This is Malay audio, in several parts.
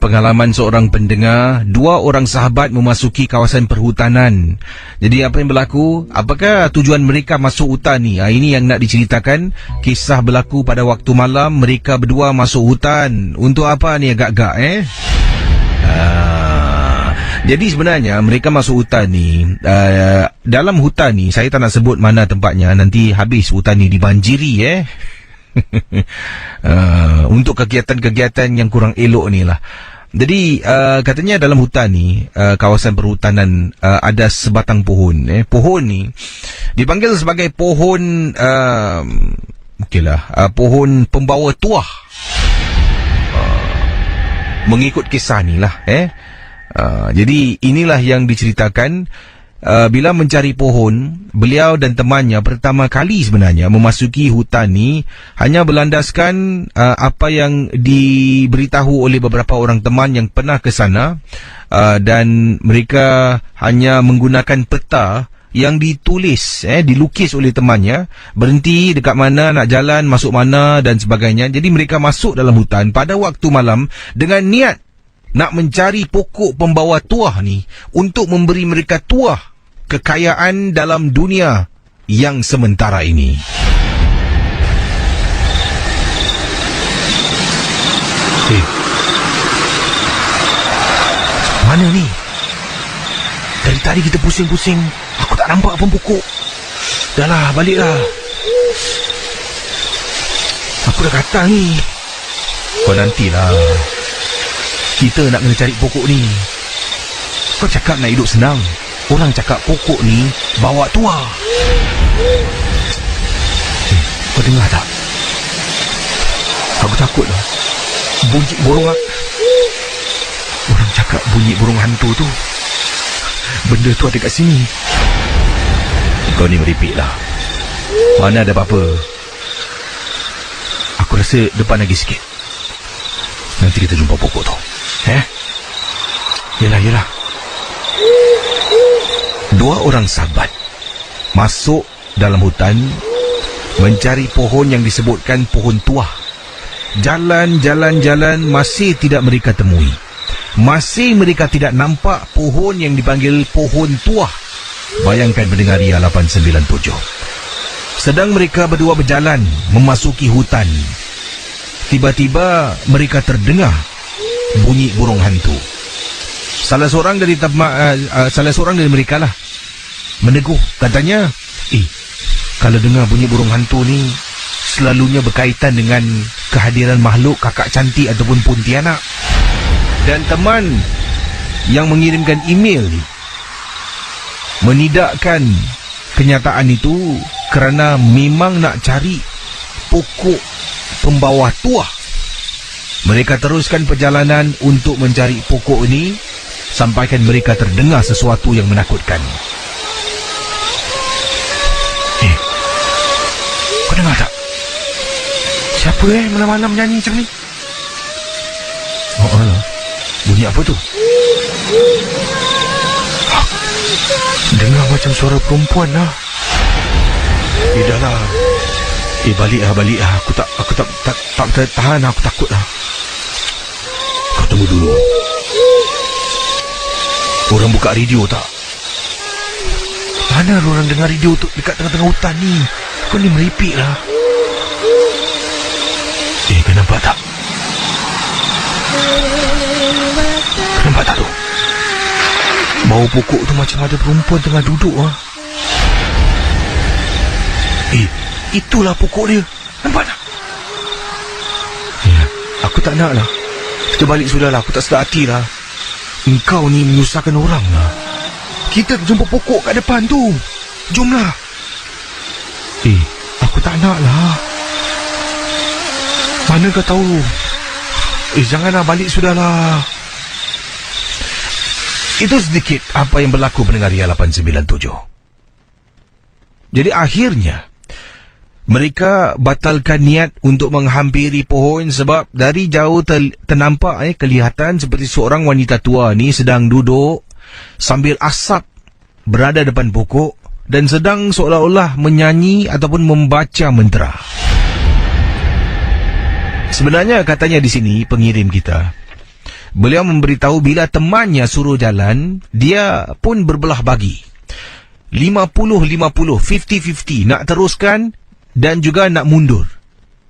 pengalaman seorang pendengar, 2 orang sahabat memasuki kawasan perhutanan. Jadi apa yang berlaku? Apakah tujuan mereka masuk hutan ni? Ini yang nak diceritakan. Kisah berlaku pada waktu malam, mereka berdua masuk hutan. Untuk apa ni agak-agak Jadi sebenarnya mereka masuk hutan ni, dalam hutan ni, saya tak nak sebut mana tempatnya, nanti habis hutan ni dibanjiri untuk kegiatan-kegiatan yang kurang elok ni lah. Jadi katanya dalam hutan ni, kawasan perhutanan, ada sebatang pohon. Pohon ni dipanggil sebagai pohon pohon pembawa tuah. Mengikut kisah ni lah. Jadi inilah yang diceritakan. Bila mencari pohon, beliau dan temannya pertama kali sebenarnya memasuki hutan ni hanya berlandaskan apa yang diberitahu oleh beberapa orang teman yang pernah ke sana, dan mereka hanya menggunakan peta yang ditulis, dilukis oleh temannya, berhenti dekat mana, nak jalan, masuk mana dan sebagainya. Jadi mereka masuk dalam hutan pada waktu malam dengan niat nak mencari pokok pembawa tuah ni untuk memberi mereka tuah kekayaan dalam dunia yang sementara ini. Mana ni? Dari tadi kita pusing-pusing, aku tak nampak pun pokok. Dah lah, baliklah. Aku dah kata ni, kau nantilah. Kita nak kena cari pokok ni. Kau cakap nak hidup senang, orang cakap pokok ni bawa tuah. Kau dengar tak? Aku takut lah. Bunyi burung. Orang cakap bunyi burung hantu tu. Benda tu ada kat sini. Kau ni meripik lah. Mana ada apa-apa. Aku rasa depan lagi sikit. Nanti kita jumpa pokok tu. Yelah. 2 orang sahabat masuk dalam hutan mencari pohon yang disebutkan pohon tuah. Jalan, masih tidak mereka temui. Masih mereka tidak nampak pohon yang dipanggil pohon tuah. Bayangkan mendengar Ria 897. Sedang mereka berdua berjalan memasuki hutan, tiba-tiba mereka terdengar bunyi burung hantu. Salah seorang dari mereka lah meneguh, katanya, kalau dengar bunyi burung hantu ni selalunya berkaitan dengan kehadiran makhluk kakak cantik ataupun pontianak. Dan teman yang mengirimkan email ni menidakkan kenyataan itu kerana memang nak cari pokok pembawa tuah. Mereka teruskan perjalanan untuk mencari pokok ini sampaikan mereka terdengar sesuatu yang menakutkan. Kau dengar tak? Siapa malam-malam menyanyi macam ni? Alah, bunyi apa tu? Dengar macam suara perempuan lah. Dah lah. Balik lah. Aku tak tahan. Aku takut lah. Kau tunggu dulu. Orang buka radio tak? Mana orang dengar radio tu dekat tengah-tengah hutan ni? Kau ni meripik lah. Kau nampak tak? Kau nampak tak tu? Bau pokok tu macam ada perempuan tengah duduk lah. Itulah pokok dia. Nampak tak? Aku tak nak lah. Kita balik sudah lah. Aku tak sedar hati lah. Engkau ni menyusahkan orang lah. Kita jumpa pokok kat depan tu. Jomlah. Aku tak nak lah. Mana kau tahu? Janganlah, balik sudah lah. Itu sedikit apa yang berlaku pendengar Ria 897. Jadi akhirnya mereka batalkan niat untuk menghampiri pohon sebab dari jauh ternampak kelihatan seperti seorang wanita tua ni sedang duduk sambil asap berada depan pokok dan sedang seolah-olah menyanyi ataupun membaca mantra. Sebenarnya katanya di sini pengirim kita, Beliau memberitahu bila temannya suruh jalan, dia pun berbelah bagi. 50-50, 50-50, nak teruskan dan juga nak mundur.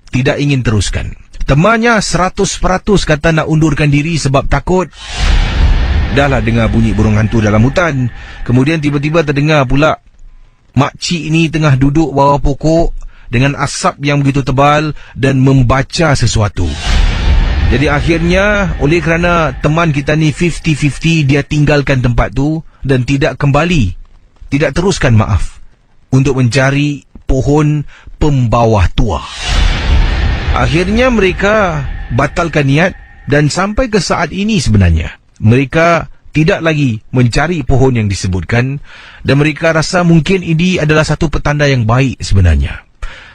Tidak ingin teruskan. Temannya 100% kata nak undurkan diri sebab takut. Dahlah dengar bunyi burung hantu dalam hutan. Kemudian tiba-tiba terdengar pula makcik ni tengah duduk bawah pokok dengan asap yang begitu tebal dan membaca sesuatu. Jadi akhirnya oleh kerana teman kita ni 50-50, dia tinggalkan tempat tu dan tidak kembali, tidak teruskan untuk mencari pohon pembawah tua. Akhirnya mereka batalkan niat dan sampai ke saat ini sebenarnya mereka tidak lagi mencari pohon yang disebutkan dan mereka rasa mungkin ini adalah satu petanda yang baik sebenarnya.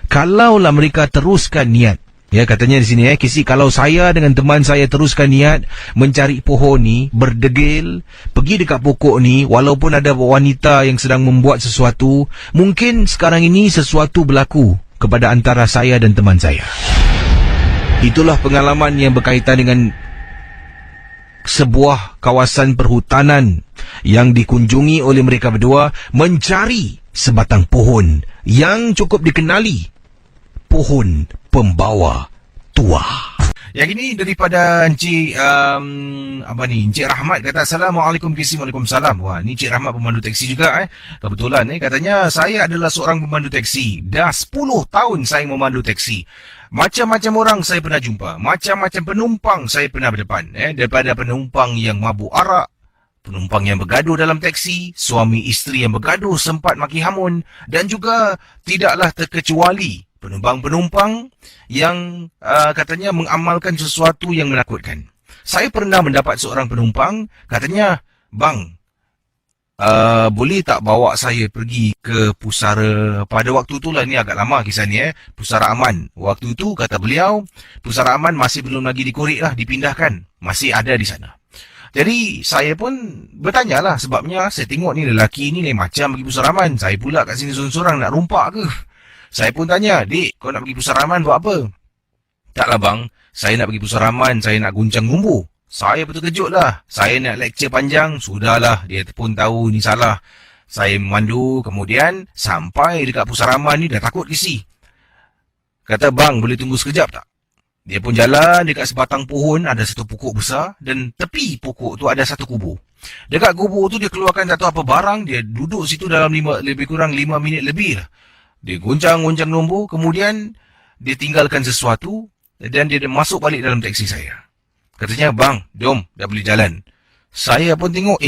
Kalaulah mereka teruskan niat, ya katanya di sini Kisi, kalau saya dengan teman saya teruskan niat mencari pohon ni, berdegil, pergi dekat pokok ni, walaupun ada wanita yang sedang membuat sesuatu, mungkin sekarang ini sesuatu berlaku kepada antara saya dan teman saya. Itulah pengalaman yang berkaitan dengan sebuah kawasan perhutanan yang dikunjungi oleh mereka berdua mencari sebatang pohon yang cukup dikenali, pohon pembawa tua. Yang ini daripada Encik Encik Rahmat kata, Assalamualaikum Kisi. Waalaikumsalam. Wah, ni Encik Rahmat pemandu teksi juga Kebetulan katanya saya adalah seorang pemandu teksi. Dah 10 tahun saya memandu teksi. Macam-macam orang saya pernah jumpa, macam-macam penumpang saya pernah berdepan, daripada penumpang yang mabuk arak, penumpang yang bergaduh dalam teksi, suami isteri yang bergaduh sempat maki hamun, dan juga tidaklah terkecuali penumpang-penumpang yang katanya mengamalkan sesuatu yang menakutkan. Saya pernah mendapat seorang penumpang katanya, bang, boleh tak bawa saya pergi ke pusara, pada waktu tu lah, ni agak lama kisah ni Pusara Aman. Waktu tu kata beliau, Pusara Aman masih belum lagi dikorek lah, dipindahkan, masih ada di sana. Jadi saya pun bertanya lah, sebabnya saya tengok ni lelaki ni lain macam pergi Pusara Aman. Saya pula kat sini sorang-sorang nak rompak ke? Saya pun tanya, dik, kau nak pergi Pusara Aman buat apa? Taklah bang, saya nak pergi Pusara Aman, saya nak guncang gumbu. Saya betul kejut lah. Saya nak lecture panjang, sudahlah, dia pun tahu ni salah. Saya memandu, kemudian sampai dekat Pusara Aman ni dah takut Kisi. Kata, bang, boleh tunggu sekejap tak? Dia pun jalan dekat sebatang pohon, ada satu pokok besar, dan tepi pokok tu ada satu kubur. Dekat kubur tu dia keluarkan tak tahu apa barang, dia duduk situ dalam lebih kurang 5 minit lebih lah. Dia goncang-goncang nombor, kemudian dia tinggalkan sesuatu, dan dia masuk balik dalam teksi saya. Katanya, bang, jom, dah boleh jalan. Saya pun tengok,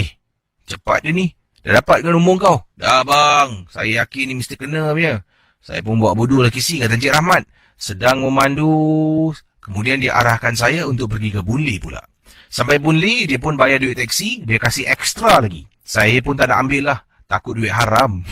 cepat dia ni. Dah dapat ke nombor kau? Dah bang, saya yakin ni mesti kena punya. Saya pun buat bodoh lah Kisi, kata Encik Rahmat. Sedang memandu, kemudian dia arahkan saya untuk pergi ke Boon Lay pula. Sampai Boon Lay, dia pun bayar duit teksi, dia kasih ekstra lagi. Saya pun tak nak ambil lah, takut duit haram.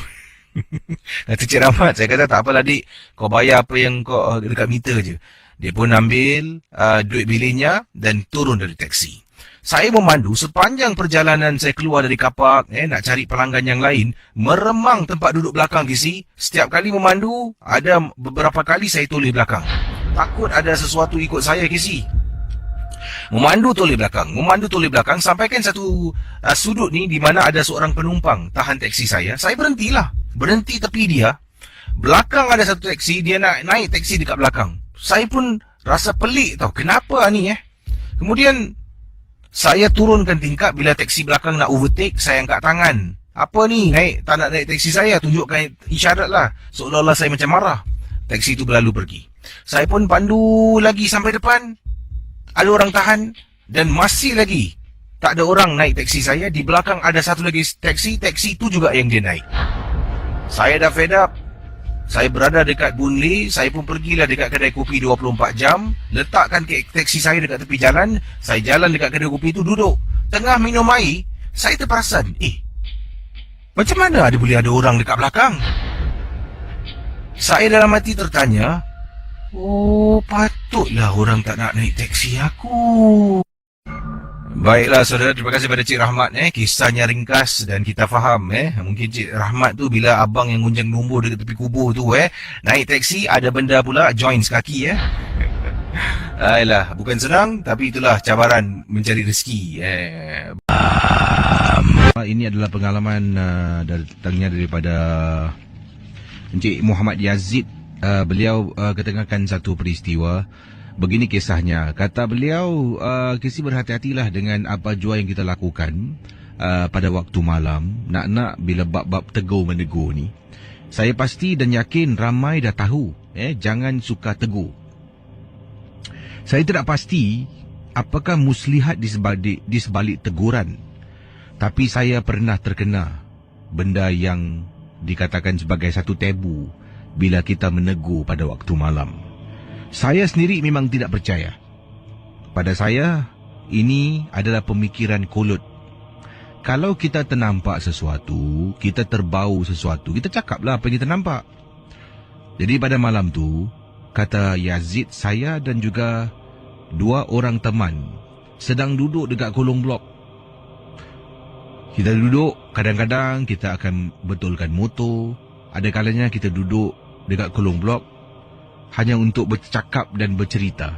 Kata Encik Rahmat, saya kata tak apalah dik, kau bayar apa yang kau dekat meter je. Dia pun ambil duit biliknya dan turun dari teksi. Saya memandu sepanjang perjalanan saya keluar dari kapak, nak cari pelanggan yang lain, meremang tempat duduk belakang Kisi. Setiap kali memandu, ada beberapa kali saya toleh belakang. Takut ada sesuatu ikut saya Kisi. Memandu toleh belakang, sampaikan satu sudut ni di mana ada seorang penumpang tahan teksi saya. Saya berhentilah, berhenti tepi dia. Belakang ada satu teksi, dia nak naik teksi dekat belakang. Saya pun rasa pelik tau, kenapa ni Kemudian saya turunkan tingkap. Bila teksi belakang nak overtake, saya angkat tangan. Apa ni, tak nak naik teksi saya, tunjukkan isyarat lah, seolah-olah saya macam marah. Teksi itu berlalu pergi. Saya pun pandu lagi sampai depan, ada orang tahan, dan masih lagi tak ada orang naik teksi saya. Di belakang ada satu lagi teksi itu juga yang dia naik. Saya dah fed up. Saya berada dekat Boon Lay, saya pun pergilah dekat kedai kopi 24 jam, letakkan teksi saya dekat tepi jalan, saya jalan dekat kedai kopi itu, duduk. Tengah minum air, saya terperasan, macam mana boleh ada orang dekat belakang? Saya dalam hati tertanya, oh, patutlah orang tak nak naik teksi aku. Baiklah saudara, terima kasih pada Cik Rahmat kisahnya ringkas dan kita faham mungkin Cik Rahmat tu bila abang yang gunjang nombor dekat tepi kubur tu naik teksi ada benda pula joints kaki Ayolah, bukan senang, tapi itulah cabaran mencari rezeki. Ini adalah pengalaman datangnya daripada Encik Muhammad Yazid. Beliau ketengahkan satu peristiwa. Begini kisahnya. Kata beliau, Kisi berhati-hatilah dengan apa jua yang kita lakukan pada waktu malam. Nak-nak bila bab-bab tegur menegur ni. Saya pasti dan yakin ramai dah tahu. Jangan suka tegur. Saya tidak pasti apakah muslihat di sebalik teguran. Tapi saya pernah terkena benda yang dikatakan sebagai satu tabu bila kita menegur pada waktu malam. Saya sendiri memang tidak percaya. Pada saya, ini adalah pemikiran kolot. Kalau kita ternampak sesuatu, kita terbau sesuatu, kita cakaplah apa yang kita nampak. Jadi pada malam tu, kata Yazid, saya dan juga 2 orang teman sedang duduk dekat kolong blok. Kita duduk, kadang-kadang kita akan betulkan motor. Ada kalanya kita duduk dekat kolong blok hanya untuk bercakap dan bercerita.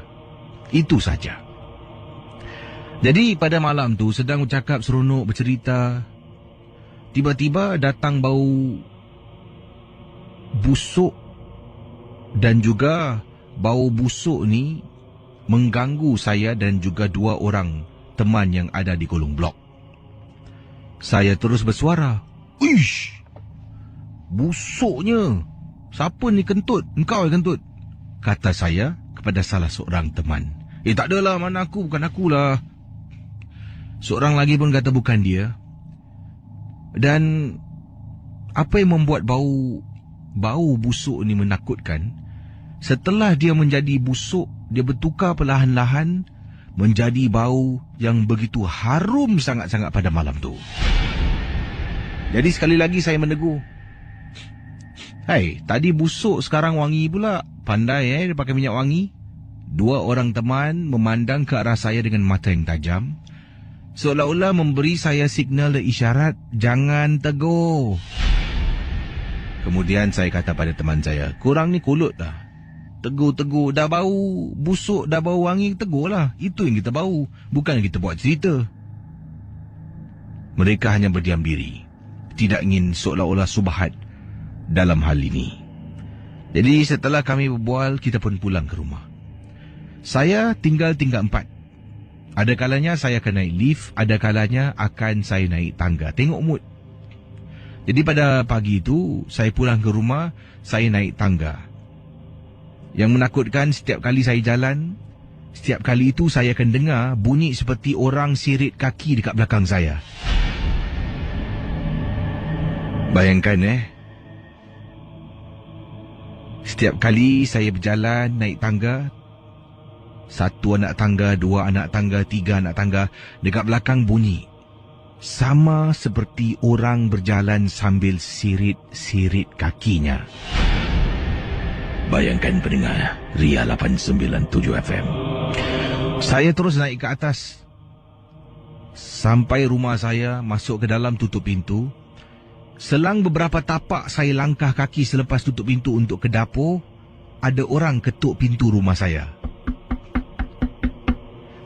Itu saja. Jadi pada malam tu sedang bercakap seronok bercerita, tiba-tiba datang bau busuk, dan juga bau busuk ni mengganggu saya dan juga 2 orang teman yang ada di kolong blok. Saya terus bersuara, "Uish! Busuknya! Siapa ni kentut? Engkau yang kentut?" kata saya kepada salah seorang teman. Tak adalah, mana aku, bukan akulah. Seorang lagi pun kata bukan dia. Dan apa yang membuat bau busuk ni menakutkan, setelah dia menjadi busuk, dia bertukar perlahan-lahan menjadi bau yang begitu harum sangat-sangat pada malam tu. Jadi sekali lagi saya menegur. Hai, tadi busuk sekarang wangi pula. Pandai dia pakai minyak wangi. 2 orang teman memandang ke arah saya dengan mata yang tajam, seolah-olah memberi saya signal dan isyarat, jangan tegur. Kemudian saya kata pada teman saya, korang ni kolot lah. Tegur-tegur, dah bau busuk, dah bau wangi, tegurlah. Itu yang kita bau, bukan kita buat cerita. Mereka hanya berdiam diri, tidak ingin seolah-olah subhat dalam hal ini. Jadi setelah kami berbual, kita pun pulang ke rumah. Saya tinggal tingkat 4. Ada kalanya saya akan naik lift, ada kalanya akan saya naik tangga. Tengok mood. Jadi pada pagi itu, saya pulang ke rumah, saya naik tangga. Yang menakutkan, setiap kali saya jalan, setiap kali itu saya akan dengar bunyi seperti orang sirit kaki dekat belakang saya. Bayangkan setiap kali saya berjalan naik tangga, 1 anak tangga, 2 anak tangga, 3 anak tangga, dekat belakang bunyi. Sama seperti orang berjalan sambil sirit-sirit kakinya. Bayangkan pendengar Ria 897 FM. Saya terus naik ke atas. Sampai rumah saya, masuk ke dalam, tutup pintu. Selang beberapa tapak saya langkah kaki selepas tutup pintu untuk ke dapur, ada orang ketuk pintu rumah saya.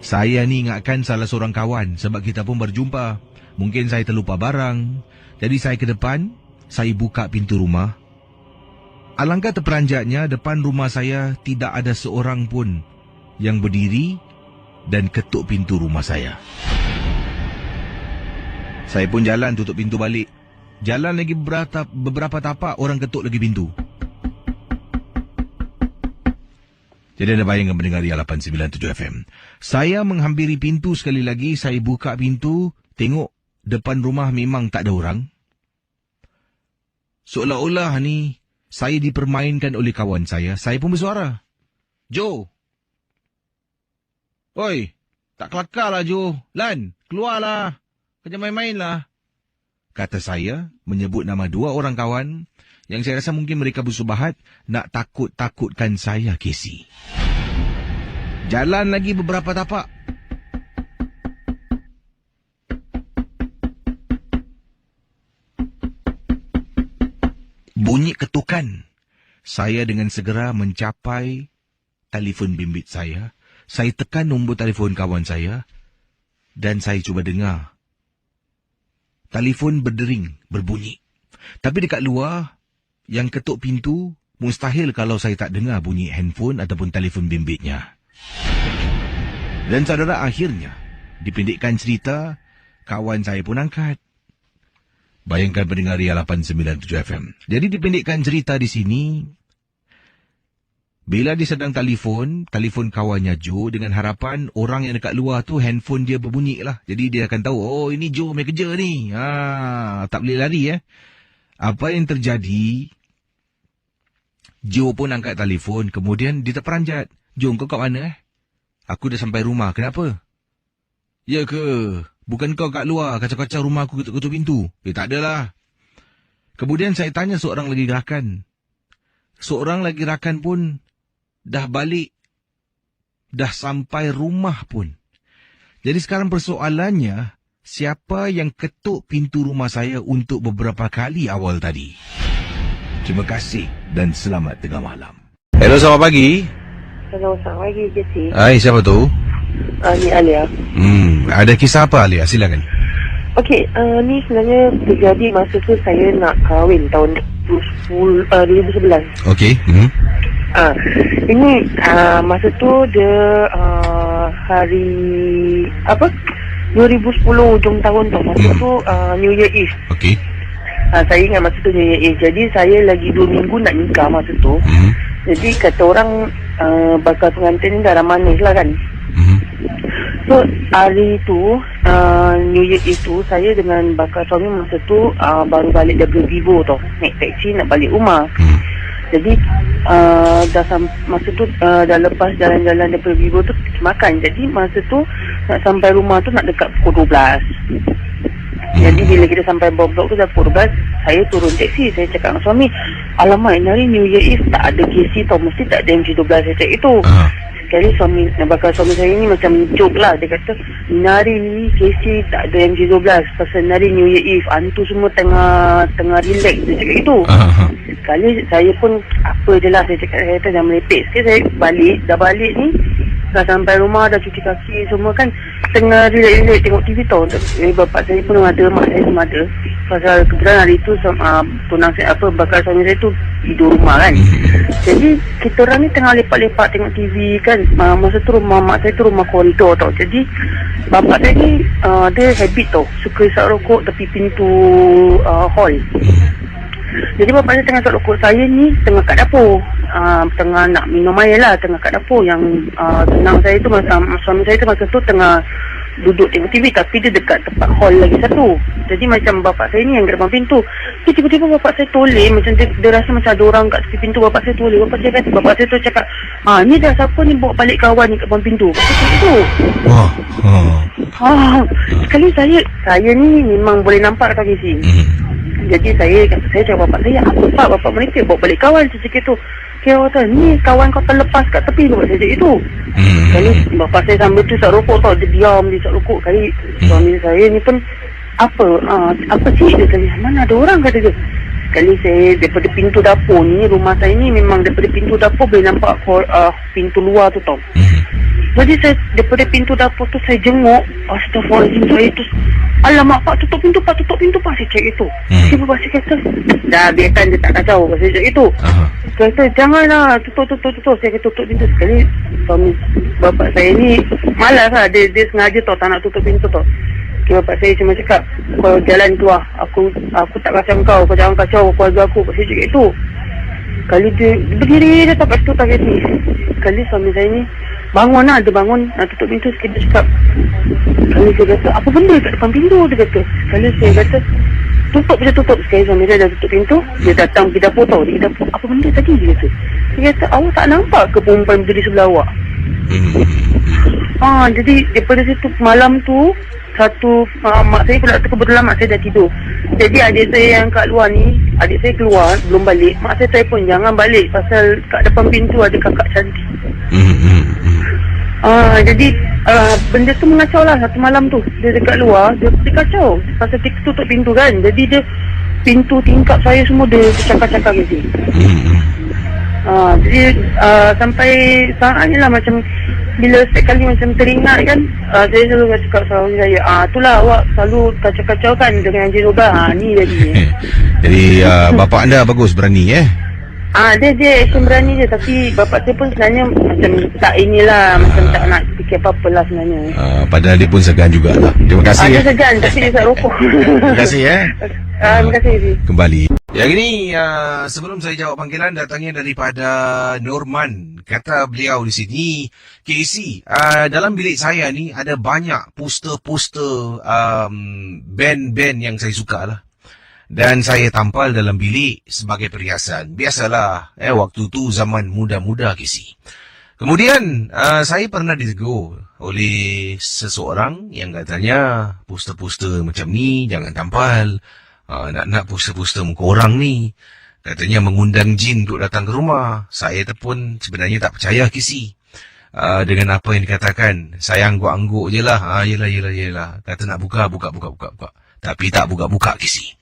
Saya ni ingatkan salah seorang kawan sebab kita pun berjumpa. Mungkin saya terlupa barang. Jadi saya ke depan, saya buka pintu rumah. Alangkah terperanjatnya, depan rumah saya tidak ada seorang pun yang berdiri dan ketuk pintu rumah saya. Saya pun jalan tutup pintu balik. Jalan lagi beberapa tapak, orang ketuk lagi pintu. Jadi anda bayangkan mendengar Ria 897 FM. Saya menghampiri pintu sekali lagi, saya buka pintu, tengok depan rumah memang tak ada orang. Seolah-olah ni saya dipermainkan oleh kawan saya. Saya pun bersuara, "Jo! Oi, tak kelakar lah Jo. Lan, keluarlah. Kerja main-main lah," kata saya, menyebut nama 2 orang kawan yang saya rasa mungkin mereka bersubahat nak takut-takutkan saya, Casey. Jalan lagi beberapa tapak. Bunyi ketukan. Saya dengan segera mencapai telefon bimbit saya. Saya tekan nombor telefon kawan saya dan saya cuba dengar. Telefon berdering, berbunyi. Tapi dekat luar, yang ketuk pintu, mustahil kalau saya tak dengar bunyi handphone ataupun telefon bimbitnya. Dan saudara, akhirnya, dipendekkan cerita, kawan saya pun angkat. Bayangkan pendengar Ria 897 FM. Jadi dipendekkan cerita di sini, bila dia sedang telefon kawannya Joe dengan harapan orang yang dekat luar tu handphone dia berbunyi lah. Jadi dia akan tahu, oh ini Joe main kerja ni. Tak boleh lari Apa yang terjadi, Joe pun angkat telefon, kemudian dia terperanjat. Joe, kau kat mana Aku dah sampai rumah, kenapa? Ya ke? Bukan kau kat luar, kacau-kacau rumah aku ketuk-ketuk pintu. Tak adalah. Kemudian saya tanya seorang lagi rakan. Seorang lagi rakan pun dah balik. Dah sampai rumah pun. Jadi sekarang persoalannya, siapa yang ketuk pintu rumah saya untuk beberapa kali awal tadi? Terima kasih dan selamat tengah malam. Hello, selamat pagi. Hello, selamat pagi, Jesse. Hai, siapa tu? Ni Alia. Ada kisah apa, Alia? Silakan. Okey, ni sebenarnya terjadi masa tu saya nak kahwin tahun 2011. Okey. Ini masa tu dia hari 2010 hujung tahun tu. Masa tu New Year Eve. Okey. Saya ingat masa tu New Year Eve. Jadi saya lagi 2 minggu nak nikah masa tu. Jadi kata orang bakal pengantin ni dah manis lah kan. So hari tu New Year itu saya dengan bakal suami masa tu baru balik dari Vivo tau. Naik taksi nak balik rumah. Jadi masa tu dah lepas jalan-jalan daripada Vivo tu makan. Jadi masa tu nak sampai rumah tu nak dekat pukul 12. Jadi bila kita sampai blok tu dah pukul 12, saya turun taksi. Saya cakap dengan suami, alamak, hari New Year Eve tak ada KC tau, mesti tak ada MC12. Saya cakap itu. Sekali bakal suami saya ni macam joke lah. Dia kata, hari ni KC tak ada MC12 pasal hari New Year Eve, hantu semua tengah relax. Dia cakap itu. Sekali saya pun apa je lah, saya cakap, saya jangan merepek. Sekali saya dah balik ni, dah sampai rumah, dah cuci kaki semua kan, tengah relax tengok TV tau. Bapak saya pun ada, mak saya pun ada. Pasal kebetulan hari tu tunang saya bakal suami saya tu tidur rumah kan. Jadi kita orang ni tengah lepak-lepak tengok TV kan. Masa tu rumah mak saya tu rumah koridor tau. Jadi bapak saya ni dia habit tau, suka isap rokok tepi pintu hall. Jadi bapak saya tengah isap rokok, saya ni tengah kat dapur, tengah nak minum air lah, tengah kat dapur. Yang tunang saya tu, suami saya tu masa tu tengah duduk tengok TV, tapi dia dekat tempat hall lagi satu. Jadi macam bapak saya ni yang depan pintu. Tiba-tiba bapak saya toleh, macam dia rasa macam ada orang kat tepi pintu. Bapak saya toleh. Bapak saya tu cakap, ni dah siapa ni bawa balik kawan ni kat depan pintu. Macam tu. Sekali saya ni memang boleh nampak kat KC. Jadi saya cakap bapak saya, apa pak bapak mereka bawa balik kawan macam tu. Kira kata, ni kawan kau terlepas kat tepi tu, bapak saya cakap itu. Kali bapak saya sambil tu isap rokok tau, dia diam, dia isap rokok. Kali suami saya ni pun, apa sih, dia kata, mana ada orang, kata dia. Kali saya daripada pintu dapur ni, rumah saya ni memang daripada pintu dapur boleh nampak pintu luar tu tau. Jadi saya daripada pintu dapur tu saya jenguk, astagfirullahaladzim, saya tu, alamak pak, tutup pintu pak, saya cakap itu. Si bapak saya kata, dah biarkan dia tak kacau, saya cakap itu. Saya kata, janganlah, tutup. Saya kata tutup pintu. Sekali suami bapak saya ni malas lah, dia sengaja tau tak nak tutup pintu tau. Bapak saya cuma cakap, kau jalan keluar, aku tak kacau kau jangan kacau keluarga aku. Saya cakap itu. Kali dia berdiri, dia tak kat situ tak kata. Kali suami saya ni bangun lah, dia bangun nak tutup pintu. Sekali dia cakap, kali saya kata, apa benda kat depan pintu, dia kata. Kali saya kata, tutup. Sekali suami saya dah tutup pintu, dia datang pergi dapur tau. Dia kata, apa benda tadi, dia kata. Dia kata, awak tak nampak ke perempuan berdiri sebelah awak? Jadi daripada situ malam tu, mak saya pula kebetulan mak saya dah tidur. Jadi adik saya yang kat luar ni, adik saya keluar belum balik. Mak saya telefon, jangan balik pasal kat depan pintu ada kakak cantik. Jadi benda tu mengacau lah satu malam tu. Dia dekat luar, dia kacau pasal kita tutup pintu kan. Jadi dia pintu tingkap saya semua dia cakap-cakap gitu. Jadi sampai saat ni lah macam bila setiap kali macam teringat kan, saya selalu cakap sama saya, itulah awak selalu kacau-kacau kan dengan Encik Robert. Ni jadi. Jadi bapa anda bagus, berani Dia action berani je, tapi bapak saya pun sebenarnya macam tak inilah, macam tak nak fikir apa-apa lah sebenarnya. Padahal dia pun segan jugalah. Terima kasih. Dia segan tapi dia tak rokok. Terima kasih Terima kasih Fizi. Kembali. Yang ini sebelum saya jawab panggilan, datangnya daripada Norman. Kata beliau di sini, KC, dalam bilik saya ni ada banyak poster-poster band-band yang saya suka lah. Dan saya tampal dalam bilik sebagai perhiasan. Biasalah, waktu tu zaman muda-muda KC. Kemudian saya pernah ditegur oleh seseorang yang katanya poster-poster macam ni jangan tampal. Nak poster-poster muka orang ni. Katanya mengundang jin untuk datang ke rumah. Saya pun sebenarnya tak percaya KC. Dengan apa yang dikatakan. Saya angguk-angguk je lah. Yelah. Kata nak buka. Tapi tak buka-buka KC.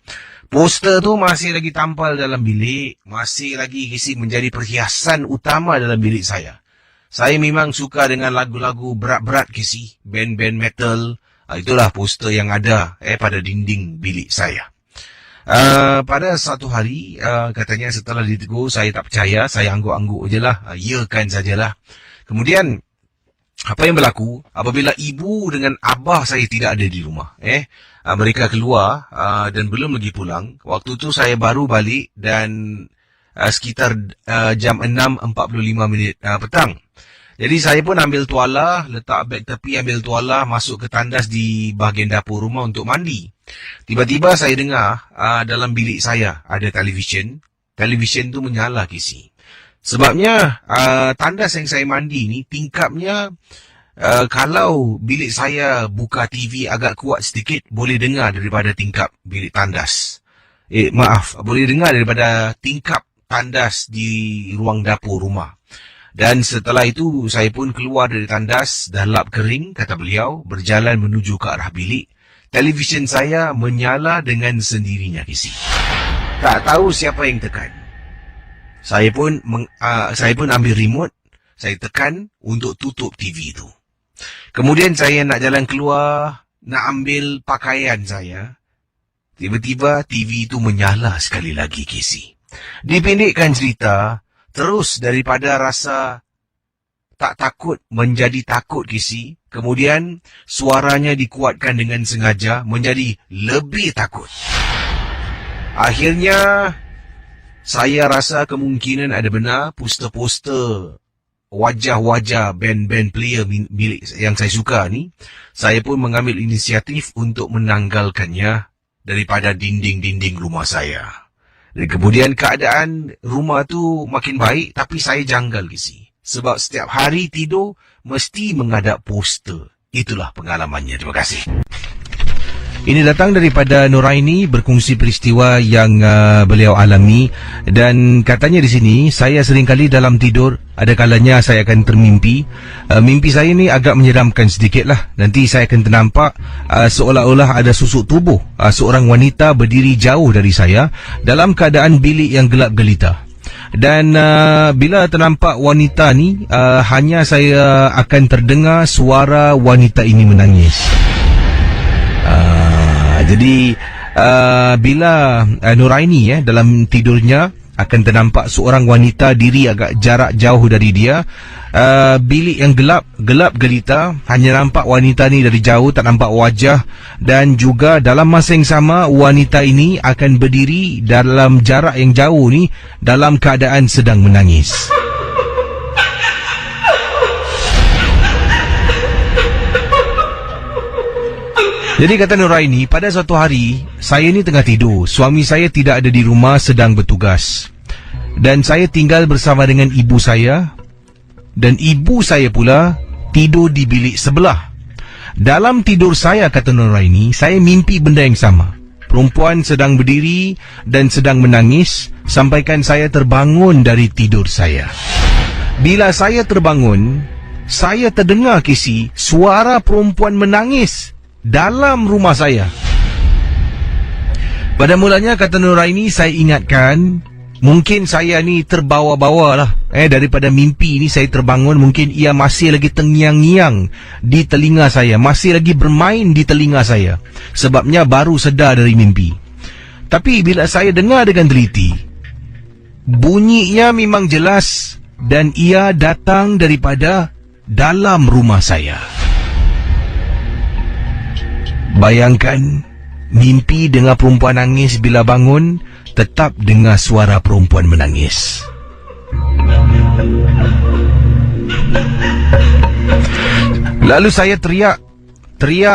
Poster tu masih lagi tampal dalam bilik. Masih lagi KC menjadi perhiasan utama dalam bilik saya. Saya memang suka dengan lagu-lagu berat-berat KC. Band-band metal. Itulah poster yang ada pada dinding bilik saya. Pada satu hari, katanya setelah ditegur, saya tak percaya, saya angguk-angguk je lah, kan sajalah. Kemudian, apa yang berlaku, apabila ibu dengan abah saya tidak ada di rumah, mereka keluar, dan belum lagi pulang, waktu tu saya baru balik, dan sekitar jam 6.45 petang. Jadi saya pun ambil tuala, letak beg tepi, ambil tuala, masuk ke tandas di bahagian dapur rumah untuk mandi. Tiba-tiba saya dengar dalam bilik saya ada televisyen. Televisyen tu menyala KC. Sebabnya tandas yang saya mandi ni tingkapnya kalau bilik saya buka TV agak kuat sedikit boleh dengar daripada tingkap bilik tandas. Boleh dengar daripada tingkap tandas di ruang dapur rumah. Dan setelah itu saya pun keluar dari tandas, dah lap kering kata beliau, berjalan menuju ke arah bilik. Televisyen saya menyala dengan sendirinya KC. Tak tahu siapa yang tekan. Saya pun ambil remote, saya tekan untuk tutup TV itu. Kemudian saya nak jalan keluar, nak ambil pakaian saya. Tiba-tiba TV itu menyala sekali lagi KC. Dipendekkan cerita, terus daripada rasa tak takut menjadi takut KC. Kemudian suaranya dikuatkan dengan sengaja menjadi lebih takut. Akhirnya saya rasa kemungkinan ada benar poster-poster wajah-wajah band-band player milik yang saya suka ni. Saya pun mengambil inisiatif untuk menanggalkannya daripada dinding-dinding rumah saya. Dan kemudian keadaan rumah tu makin baik, tapi saya janggal KC. Sebab setiap hari tidur, mesti menghadap poster. Itulah pengalamannya. Terima kasih. Ini datang daripada Nuraini berkongsi peristiwa yang beliau alami. Dan katanya di sini, saya seringkali dalam tidur, ada kalanya saya akan termimpi. Mimpi saya ni agak menyeramkan sedikit lah. Nanti saya akan ternampak seolah-olah ada susuk tubuh seorang wanita berdiri jauh dari saya dalam keadaan bilik yang gelap gelita. Dan bila ternampak wanita ni, hanya saya akan terdengar suara wanita ini menangis. Jadi bila Nuraini dalam tidurnya akan ternampak seorang wanita diri agak jarak jauh dari dia. Bilik yang gelap gelita, hanya nampak wanita ni dari jauh, tak nampak wajah. Dan juga dalam masa yang sama, wanita ini akan berdiri dalam jarak yang jauh ni dalam keadaan sedang menangis. Jadi kata Nuraini, pada suatu hari, saya ni tengah tidur. Suami saya tidak ada di rumah, sedang bertugas. Dan saya tinggal bersama dengan ibu saya. Dan ibu saya pula tidur di bilik sebelah. Dalam tidur saya, kata Nuraini, saya mimpi benda yang sama. Perempuan sedang berdiri dan sedang menangis, sampaikan saya terbangun dari tidur saya. Bila saya terbangun, saya terdengar KC suara perempuan menangis dalam rumah saya. Pada mulanya, kata Nuraini, saya ingatkan Mungkin saya ni terbawa-bawa lah. Daripada mimpi ni saya terbangun. Mungkin ia masih lagi terngiang-ngiang di telinga saya. Masih lagi bermain di telinga saya. Sebabnya baru sedar dari mimpi. Tapi bila saya dengar dengan teliti, bunyinya memang jelas. Dan ia datang daripada dalam rumah saya. Bayangkan, mimpi dengar perempuan nangis bila bangun, tetap dengar suara perempuan menangis. Lalu saya teriak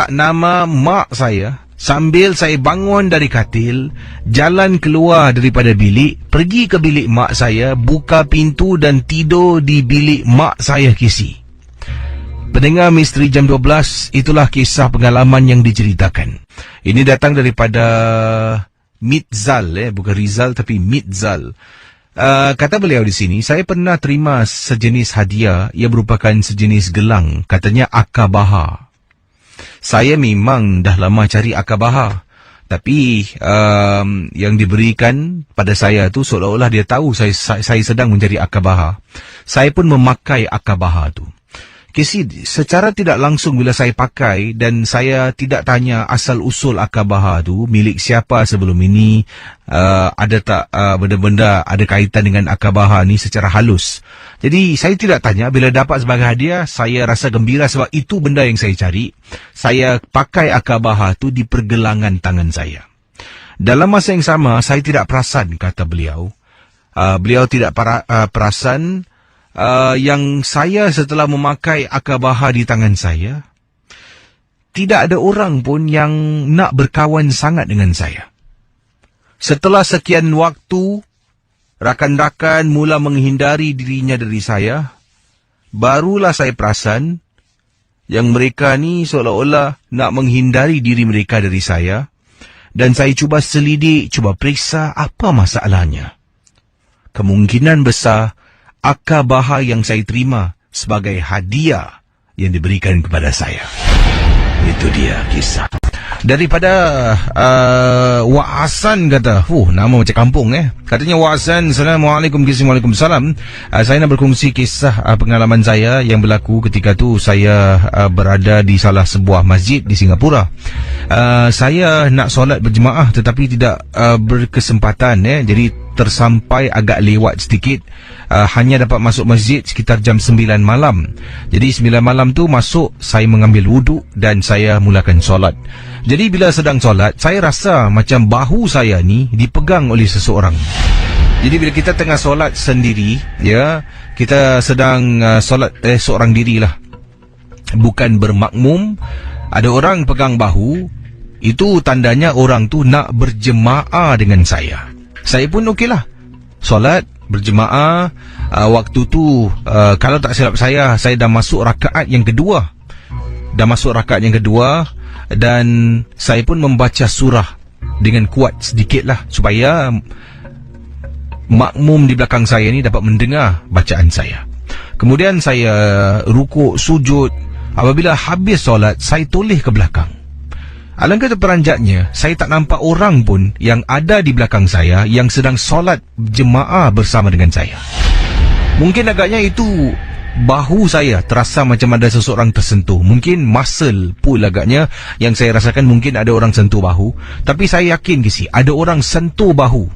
nama mak saya. Sambil saya bangun dari katil, jalan keluar daripada bilik, pergi ke bilik mak saya, buka pintu dan tidur di bilik mak saya Kisi. Pendengar Misteri Jam 12, itulah kisah pengalaman yang diceritakan. Ini datang daripada Mitzal, bukan Rizal tapi Mitzal. Kata beliau di sini, saya pernah terima sejenis hadiah yang merupakan sejenis gelang, katanya Akabaha. Saya memang dah lama cari Akabaha, tapi yang diberikan pada saya tu seolah-olah dia tahu saya sedang mencari Akabaha. Saya pun memakai Akabaha tu. Kesi, secara tidak langsung bila saya pakai dan saya tidak tanya asal-usul Akabaha tu, milik siapa sebelum ini, ada tak benda-benda ada kaitan dengan Akabaha ni secara halus. Jadi saya tidak tanya, bila dapat sebagai hadiah, saya rasa gembira sebab itu benda yang saya cari. Saya pakai Akabaha tu di pergelangan tangan saya. Dalam masa yang sama, saya tidak perasan, kata beliau. Beliau tidak perasan yang saya setelah memakai Akabaha di tangan saya, tidak ada orang pun yang nak berkawan sangat dengan saya. Setelah sekian waktu, rakan-rakan mula menghindari dirinya dari saya, barulah saya perasan yang mereka ni seolah-olah nak menghindari diri mereka dari saya. Dan saya cuba selidik, cuba periksa apa masalahnya. Kemungkinan besar Akabaha yang saya terima sebagai hadiah yang diberikan kepada saya. Itu dia kisah. Daripada Wak Hasan kata, nama macam kampung Katanya Wak Hasan, Assalamualaikum, Waalaikumsalam. Saya nak berkongsi kisah pengalaman saya yang berlaku ketika tu saya berada di salah sebuah masjid di Singapura. Saya nak solat berjemaah tetapi tidak berkesempatan jadi tersampai agak lewat sedikit. Hanya dapat masuk masjid sekitar jam 9 malam. Jadi 9 malam tu masuk, saya mengambil wuduk dan saya mulakan solat. Jadi bila sedang solat, saya rasa macam bahu saya ni dipegang oleh seseorang. Jadi bila kita tengah solat sendiri, kita sedang solat seorang diri lah, bukan bermakmum, ada orang pegang bahu, itu tandanya orang tu nak berjemaah dengan saya. Saya pun okeylah, solat berjemaah. Waktu tu kalau tak silap saya dah masuk rakaat yang kedua. Dan saya pun membaca surah dengan kuat sedikit lah, supaya makmum di belakang saya ni dapat mendengar bacaan saya. Kemudian saya rukuk, sujud. Apabila habis solat, saya toleh ke belakang. Alangkah terperanjatnya, saya tak nampak orang pun yang ada di belakang saya yang sedang solat jemaah bersama dengan saya. Mungkin agaknya itu bahu saya terasa macam ada seseorang tersentuh. Mungkin muscle pull agaknya yang saya rasakan, mungkin ada orang sentuh bahu. Tapi saya yakin ada orang sentuh bahu.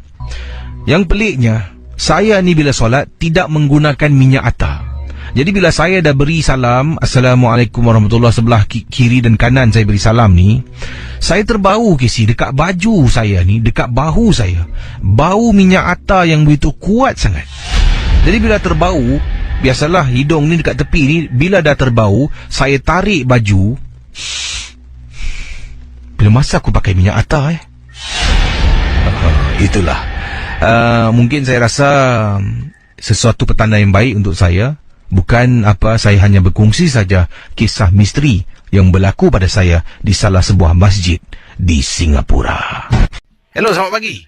Yang peliknya, saya ni bila solat tidak menggunakan minyak atar. Jadi bila saya dah beri salam, Assalamualaikum warahmatullahi, sebelah kiri dan kanan saya beri salam ni, saya terbau dekat baju saya ni, dekat bahu saya, bau minyak atar yang begitu kuat sangat. Jadi bila terbau, biasalah hidung ni dekat tepi ni, bila dah terbau, saya tarik baju. Bila masa aku pakai minyak atar itulah mungkin saya rasa sesuatu petanda yang baik untuk saya. Bukan apa, saya hanya berkongsi saja kisah misteri yang berlaku pada saya di salah sebuah masjid di Singapura. Hello, selamat pagi.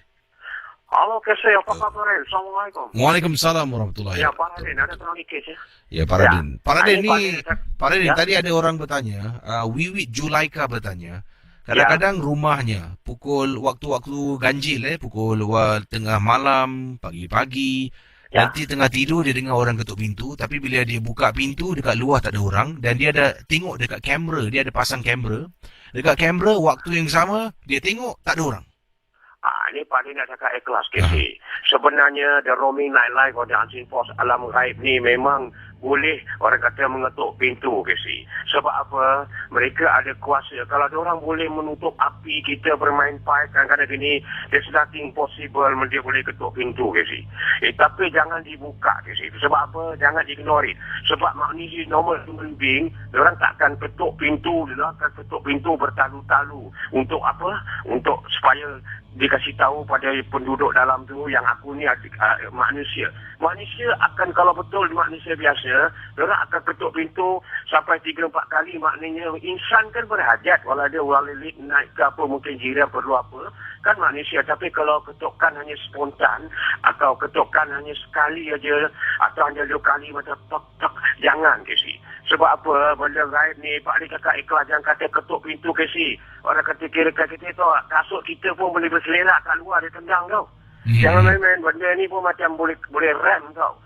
Halo, Kesya, apa kabar? Assalamualaikum. Waalaikumsalam warahmatullahi Ya, wabarakatuh. Paradin, ada tengah kes ya? Ya, Paradin. Paradin ini ni, Paradin, ya. tadi ada orang bertanya, Wiwit Julaika bertanya, Kadang-kadang rumahnya waktu-waktu ganjil pukul tengah malam, pagi-pagi, Ya. nanti tengah tidur dia dengar orang ketuk pintu, tapi bila dia buka pintu dekat luar tak ada orang dan dia ada tengok dekat kamera, dia ada pasang kamera. Dekat kamera waktu yang sama dia tengok tak ada orang. Ini paling nak cakap ikhlas KC. Sebenarnya the roaming nightlife or the unseen force alam gaib ni memang boleh orang kata mengetuk pintu KC. Sebab apa? Mereka ada kuasa. Kalau ada orang boleh menutup api, kita bermain pipe kadang-kadang gini, there's nothing possible dia boleh ketuk pintu KC. Tapi jangan dibuka KC. Sebab apa? Jangan ignore it. Sebab manusia normal human being, orang takkan ketuk pintu, dia akan ketuk pintu bertalu-talu. Untuk apa? Untuk supaya dikasih tahu pada penduduk dalam tu yang aku ni manusia. Manusia akan, kalau betul manusia biasa, mereka akan ketuk pintu sampai 3-4 kali. Maknanya insan kan berhajat, walau dia walilit naik ke apa, mungkin jiran perlu apa, kan manusia. Tapi kalau ketukan hanya spontan atau ketukan hanya sekali aja atau hanya 2 kali macam tok, jangan KC. Sebab apa? Benda gaib ni Pak Ali cakap ikhlas, jangan kata ketuk pintu KC. Orang kata kira-kira kita tu kasut kita pun boleh berselerak kat luar, dia tendang tau. Jangan main-main, benda ni pun macam boleh rem tau.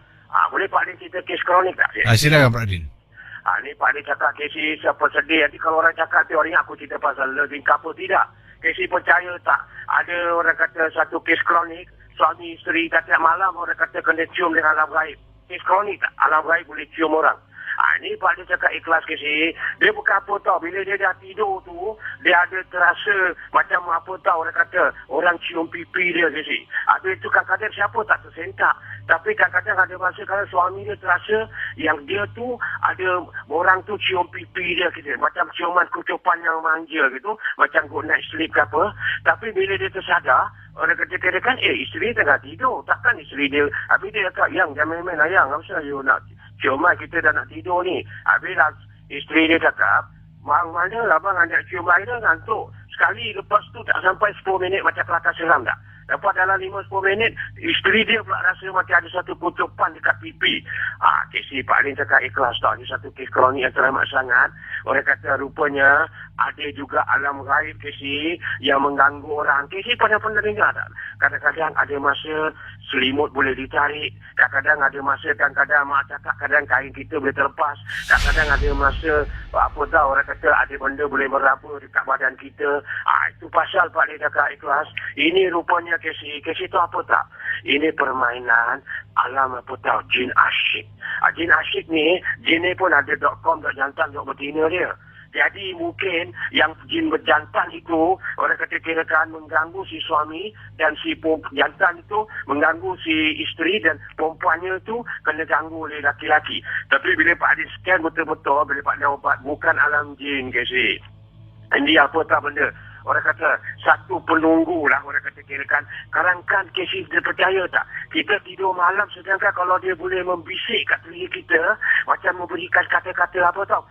Boleh Pak Ali cerita kes kronik tak? Silakan Pak Radin. Ni Pak Ali cakap KC siapa sedih. Nanti kalau orang cakap teori aku cerita pasal loving couple, tidak. KC percaya tak? Ada orang kata satu kes kronik, suami isteri kata malam orang kata kena cium dengan alam gaib. Kes kronik tak? Alam gaib boleh cium orang. Ni Pak dia cakap ikhlas KC. Dia bukan apa tau. Bila dia dah tidur tu, dia ada terasa macam apa tau, orang kata orang cium pipi dia KC. Habis tu kadang-kadang siapa tak tersentak. Tapi kadang-kadang ada masa kalau suami dia terasa yang dia tu ada orang tu cium pipi dia KC. Macam ciuman kucupan yang manja gitu. Macam good night sleep ke apa. Tapi bila dia tersadar, orang kata kan, isteri tengah tidur. Takkan isteri dia. Habis dia kata, yang jangan main-main ayang. Kenapa you nak cium, kita dah nak tidur ni. Habis isteri dia cakap, mana abang nak cium air dah ngantuk. Sekali lepas tu tak sampai 10 minit macam kelakar seram tak. Lepas dalam 5-10 minit, isteri dia pula rasa macam ada satu kutupan dekat pipi. KC Pak Alin cakap ikhlas tau. Ini satu kes kronik yang teramat sangat. Orang kata rupanya ada juga alam gaib KC yang mengganggu orang. KC pernah dengar tak? Kadang-kadang ada masa selimut boleh ditarik. Kadang-kadang ada masa, kadang-kadang mak cakap kadang kain kita boleh terlepas. Kadang-kadang ada masa, apa tahu orang kata ada benda boleh meraba dekat badan kita. Itu pasal Pak Alin cakap ikhlas. Ini rupanya KC tu apa tak? Ini permainan alam apa tahu, jin asyik. Jin asyik ni, jin ni pun ada .com, .jantan, .betina dia. Jadi mungkin yang jin berjantan itu, orang kata kirakan mengganggu si suami dan si jantan itu mengganggu si isteri dan perempuannya itu kena ganggu oleh laki-laki. Tapi bila Pak Adi scan betul-betul, bila Pak Adi ubat, bukan alam jin KC. Ini apa tak benda? Orang kata satu penunggu lah, orang kata kirakan. Kadang-kadang KC dia percaya tak? Kita tidur malam sedangkan kalau dia boleh membisik kat telinga kita, macam memberikan kata-kata apa tau,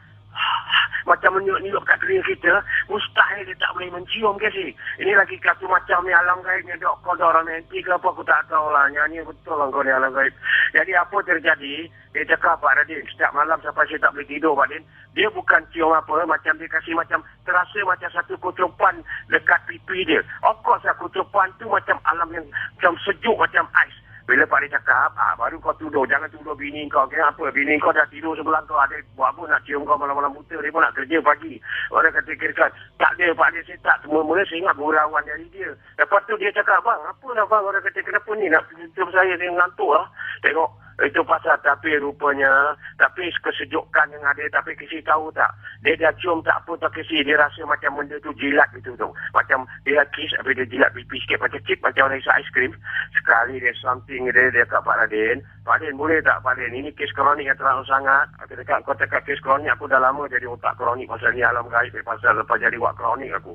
macam meniup-niup kat telinga kita, mustahil dia tak boleh mencium KC. Ini lagi satu macam ni alam gaib ni, dok kau dah romantik ke apa, aku tak tahu lah. Nyanyi betul lah kau ni alam gaib. Jadi apa terjadi? Dia cakap Pak Radin, setiap malam sampai saya tak boleh tidur Pak Radin, dia bukan cium apa, macam dia kasih macam terasa macam satu kutupan dekat pipi dia. Of course lah, kutupan tu macam alam yang macam sejuk, macam ais. Bila Pak Adi cakap, baru kau tuduh. Jangan tuduh bini kau. Kenapa? Bini kau dah tidur sebelah kau. Ada buat apa nak cium kau malam-malam buta. Dia pun nak kerja pagi. Orang kata kira-kira, tak ada Pak Adi saya tak. Mula-mula saya ingat gurauan dari dia. Lepas tu dia cakap, bang, apa lah bang? Orang kata, kenapa ni nak cium saya? Dia ngantuk lah. Tengok. Itu pasal, tapi rupanya, tapi kesejukan yang ada, tapi KC tahu tak? Dia dah cium tak apa tak KC, dia rasa macam benda tu jilat gitu tu. Macam dia kiss, habis dia jilat pipi sikit, macam chip, macam orang isi aiskrim. Sekali dia something, dia kat Pak Radin. Pak Radin, boleh tak Pak Radin? Ini kes kronik yang terlalu sangat. Aku cakap, kau cakap kes kronik, aku dah lama jadi otak kronik pasal ni alam gaib, pasal lepas jadi wak kronik aku.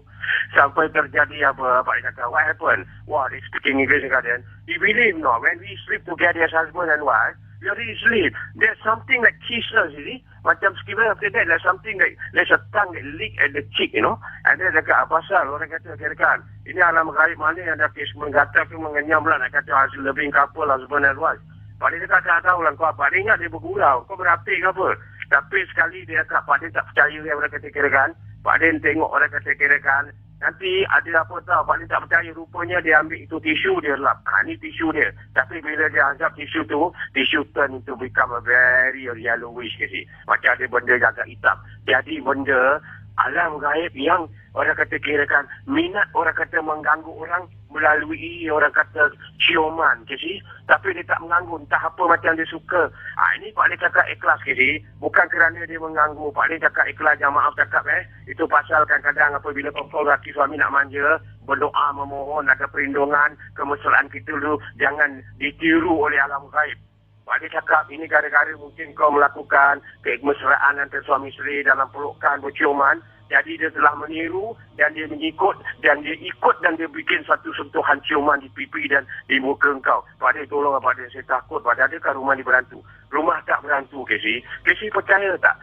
Sampai terjadi apa, Pak Radin cakap, what happened? Wah, dia speaking English kan. You believe no, when we sleep together as husband and wife, we already sleep. There's something like kisses, you see. Macam sekitar after that, there's something like, there's a tongue that lick at the cheek, you know. And then dekat apa pasal, orang kata, kira-kira, ini alam gaib mana yang ada kes menggatal tu mengenyam lah, nak kata hasil loving couple lah, husband and wife. Pak dia kata, tak tahu lah kau apa. Dia ingat dia bergurau, kau berapik ke apa. Tapi sekali dia kata, Pak dia tak percaya yang orang kata kira-kira. Pak Din tengok orang kata kira-kira nanti ada apa tahu, Pak Lin tak percaya, rupanya dia ambil itu tisu, dia lap. Ni tisu dia. Tapi bila dia anggap tisu tu, tisu turn into become a very yellowish kasi. Macam ada benda yang agak hitam. Jadi benda alam gaib yang orang kata kirakan minat orang kata mengganggu orang melalui orang kata ciuman kasi. Tapi dia tak mengganggu, entah apa macam dia suka. Ini Pak Lin cakap ikhlas kasi. Bukan kerana dia mengganggu. Pak Lin cakap ikhlas, jangan maaf cakap itu pasal kadang-kadang apabila perempuan lelaki suami nak manja, berdoa memohon ada perlindungan, kemesraan kita dulu jangan ditiru oleh alam gaib. Pak Lin cakap ini gara-gara mungkin kau melakukan kemesraan antara suami isteri dalam pelukan, berciuman. Jadi dia telah meniru dan dia mengikut dan dia ikut dan dia bikin satu sentuhan ciuman di pipi dan di muka engkau. Pak Lin tolong Pak Lin, saya takut. Pak Lin, adakah rumah ni berantu? Rumah tak berantu, Casey. Casey percaya tak?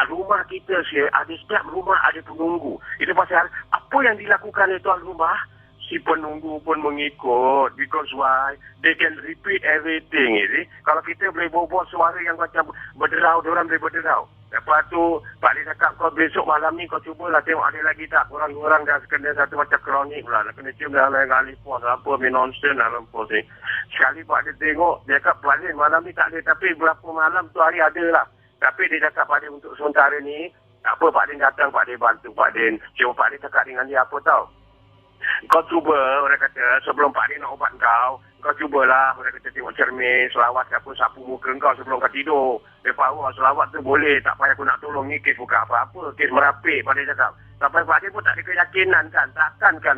Rumah kita ada setiap rumah ada penunggu. Itu pasal apa yang dilakukan oleh tuan rumah, si penunggu pun mengikut. Because why? They can repeat everything. Kalau kita boleh bawa suara yang macam berderau, diorang boleh berderau. Lepas tu, Pak Lin cakap, kau besok malam ni kau cubalah tengok ada lagi tak. Orang-orang dah kena satu macam kronik pula. Dah kena cium dalam kali pos. Apa, nonsense dalam pos ni. Sekali Pak Lin tengok, dia cakap, Pak Lin malam ni tak ada. Tapi berapa malam tu hari ada lah. Tapi dia cakap Pak Lin untuk sementara ni, tak apa Pak Lin datang, Pak Lin bantu Pak Lin. Cuma Pak Lin cakap dengan dia apa tau. Kau cuba, orang kata, sebelum Pak Lin nak ubat kau cubalah, orang kata tengok cermin, selawat apa, sapu muka kau sebelum kau tidur. Lepas selawat tu boleh, tak payah aku nak tolong ni, kes bukan apa-apa, kes merapik, Pak Lin cakap. Sampai Pak Lin pun tak ada keyakinan kan, takkan kan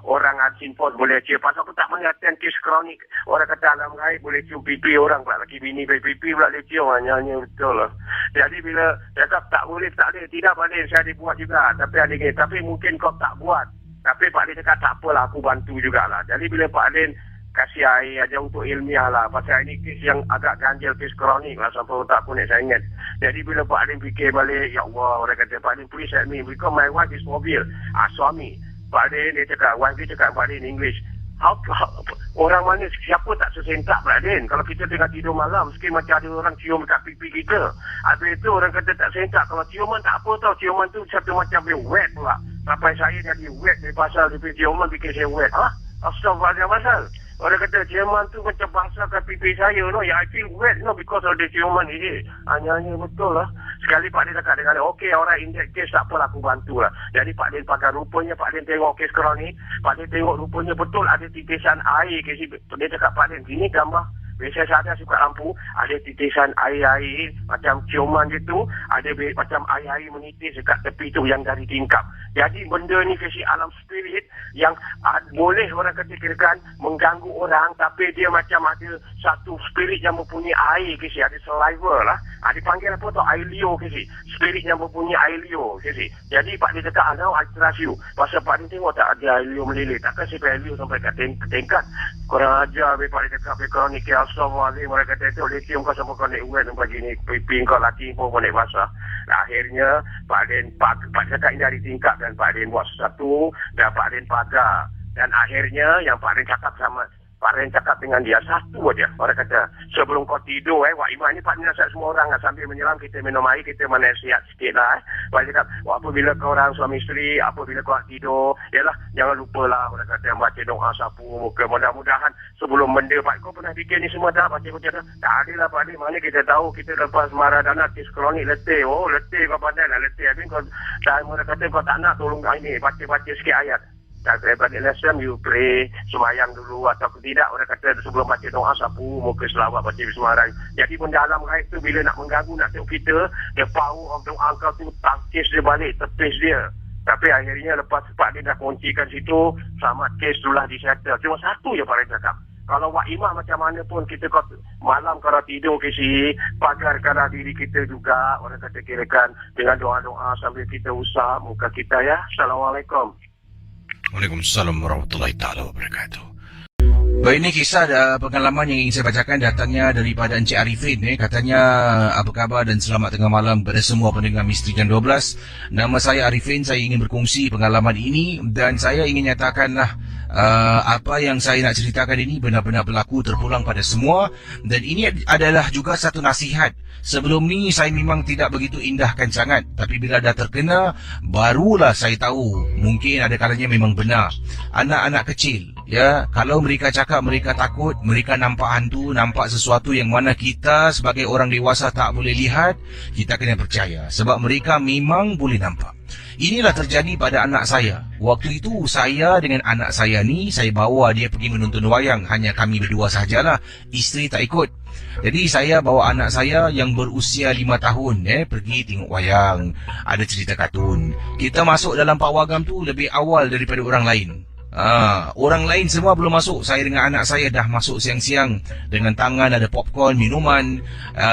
orang Achin Pos boleh cium. Pasal aku tak mengerti kes kronik, orang kata alam gaib boleh cium pipi orang pula, laki bini pipi pula dia cium, hanya betul lah. Jadi bila cakap tak boleh, tak ada, tidak Pak Lin, saya ada buat juga, tapi ada ni, tapi mungkin kau tak buat. Tapi Pak Lin cakap tak apalah, aku bantu jugalah. Jadi bila Pak Lin kasih air aja untuk ilmiah lah. Pasal ini kes yang agak ganjil, kes kronik lah. Sampai otak aku ni saya ingat. Jadi bila Pak Lin fikir balik, ya Allah, orang kata Pak Lin please help me because my wife is mobile. Suami. Pak Lin dia cakap, wife dia cakap Pak Lin English. How, orang mana, siapa tak sesentak Pak Lin? Kalau kita tengah tidur malam, mesti macam ada orang cium kat pipi kita. Habis itu orang kata tak sentak. Kalau ciuman tak apa tau. Ciuman tu satu macam dia wet pula. Sampai saya jadi wet dari pasal dia ciuman bikin saya wet. Astagfirullah pasal. Orang kata ciuman tu macam basah kat pipi saya. No, I feel wet because of the ciuman ini. Hanya betul lah. Sekali Pak Lin cakap dengan dia, okay, alright, in that case tak apalah, aku bantu lah. Jadi Pak Lin pakai rupanya, Pak Lin tengok kes kronik. Pak Lin tengok rupanya betul ada titisan air. Dia cakap Pak Lin, ini gambar. Biasa saya suka lampu, ada titisan air-air macam ciuman gitu, ada macam air-air menitis dekat tepi tu yang dari tingkap. Jadi benda ni kasi alam spirit yang boleh orang katakan mengganggu orang, tapi dia macam ada satu spirit yang mempunyai air kasi, ada saliva lah. Dipanggil apa tu? Air liur kasi. Spirit yang mempunyai air liur kasi. Jadi Pak Lin cakap, now I trust you. Pasal Pak Lin tengok tak ada air liur melilit. Takkan si air liur sampai kat tingkat. Korang ajar Pak Lin cakap, kronik ya. Astagfirullahaladzim, mereka kata itu lithium kau sampai kau naik uat pagi ni, pipi kau laki pun kau naik basah. Akhirnya Pak Lin cakap ini dari tingkap dan Pak Lin buat sesuatu dan Pak Lin pagar. Dan akhirnya yang Pak Lin cakap dengan dia satu aja. Orang kata sebelum kau tidur Wak Iman ni Pak Lin nasihat semua orang sambil menyelam, kita minum air, kita menasihat sikit lah. Pak Lin cakap apabila kau orang suami isteri, apabila kau tidur, yalah jangan lupa lah orang kata yang baca doa sapu muka. Mudah-mudahan sebelum benda Pak, kau pernah fikir ni semua dah baca tak ada lah Pak Lin. Mana kita tahu kita lepas marah dana kes kronik letih. Letih kau pandai lah letih. Habis kau orang kata kau tak nak tolong kau ini baca sikit ayat. Tak balik lesson, you pray, semayang dulu atau tidak. Orang kata sebelum baca doa sapu muka, selawat, baca bismillah. Jadi benda alam gaib tu bila nak mengganggu, nak tengok kita, the power of doa kau tu tangkis dia balik, tepis dia. Tapi akhirnya lepas Pak Lin dah kuncikan situ, selamat kes itulah disettle. Cuma satu je Pak Lin cakap. Kalau Wak Imam macam mana pun kita malam kalau tidur kisi, pagarkanlah diri kita juga. Orang kata kirakan dengan doa-doa sambil kita usah muka kita ya. Assalamualaikum. Waalaikumsalam warahmatullahi taala wabarakatuh. Baik, ini kisah pengalaman yang ingin saya bacakan datangnya daripada Encik Arifin. Katanya, apa khabar dan selamat tengah malam kepada semua pendengar Misteri Jam 12. Nama saya Arifin, saya ingin berkongsi pengalaman ini dan saya ingin nyatakanlah Apa yang saya nak ceritakan ini benar-benar berlaku terpulang pada semua, dan ini adalah juga satu nasihat. Sebelum ni saya memang tidak begitu indahkan sangat, tapi bila dah terkena, barulah saya tahu mungkin ada kalanya memang benar. Anak-anak kecil, ya, kalau mereka cakap mereka takut, mereka nampak hantu, nampak sesuatu yang mana kita sebagai orang dewasa tak boleh lihat, kita kena percaya sebab mereka memang boleh nampak. Inilah terjadi pada anak saya. Waktu itu saya dengan anak saya ni, saya bawa dia pergi menonton wayang. Hanya kami berdua sahajalah. Isteri tak ikut. Jadi saya bawa anak saya yang berusia 5 tahun pergi tengok wayang. Ada cerita kartun. Kita masuk dalam pawagam tu lebih awal daripada orang lain. Orang lain semua belum masuk. Saya dengan anak saya dah masuk siang-siang. Dengan tangan ada popcorn, minuman.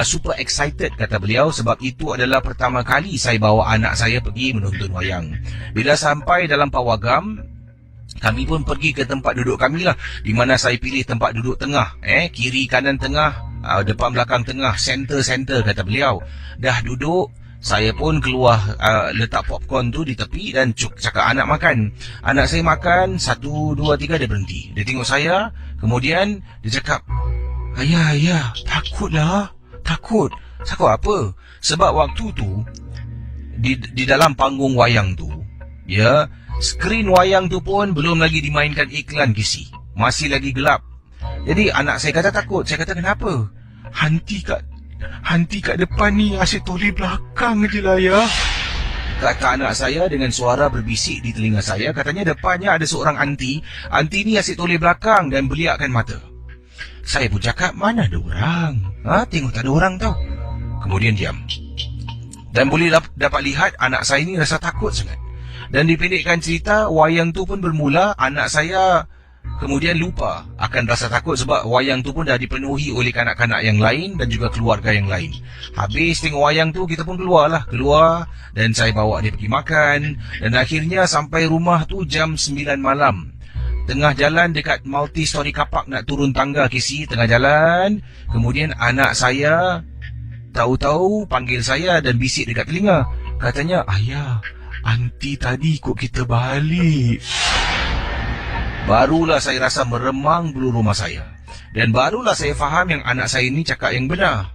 Super excited kata beliau, sebab itu adalah pertama kali saya bawa anak saya pergi menonton wayang. Bila sampai dalam pawagam, kami pun pergi ke tempat duduk kami lah, di mana saya pilih tempat duduk tengah. Kiri, kanan, tengah, depan, belakang, tengah, center kata beliau. Dah duduk, saya pun keluar letak popcorn tu di tepi dan cakap anak makan. Anak saya makan, 1, 2, 3 dia berhenti. Dia tengok saya, kemudian dia cakap, Ayah, takutlah. Takut apa? Sebab waktu tu di dalam panggung wayang tu, ya, skrin wayang tu pun belum lagi dimainkan iklan KC. Masih lagi gelap. Jadi anak saya kata takut. Saya kata kenapa? Hanti kat depan ni, asyik toleh belakang je lah ya. Kata anak saya dengan suara berbisik di telinga saya. Katanya depannya ada seorang anti. Anti ni asyik toleh belakang dan beliakkan mata. Saya pun cakap, mana ada orang? Tengok tak ada orang tau. Kemudian diam. Dan boleh dapat lihat anak saya ni rasa takut sangat. Dan dipendekkan cerita, wayang tu pun bermula. Anak saya kemudian lupa akan rasa takut sebab wayang tu pun dah dipenuhi oleh kanak-kanak yang lain dan juga keluarga yang lain. Habis tengok wayang tu, kita pun keluar dan saya bawa dia pergi makan. Dan akhirnya sampai rumah tu jam 9 malam. Tengah jalan dekat multi-story kapak nak turun tangga KC, tengah jalan. Kemudian anak saya tahu-tahu panggil saya dan bisik dekat telinga. Katanya, ayah, anti tadi ikut kita balik. Barulah saya rasa meremang bulu rumah saya. Dan barulah saya faham yang anak saya ini cakap yang benar.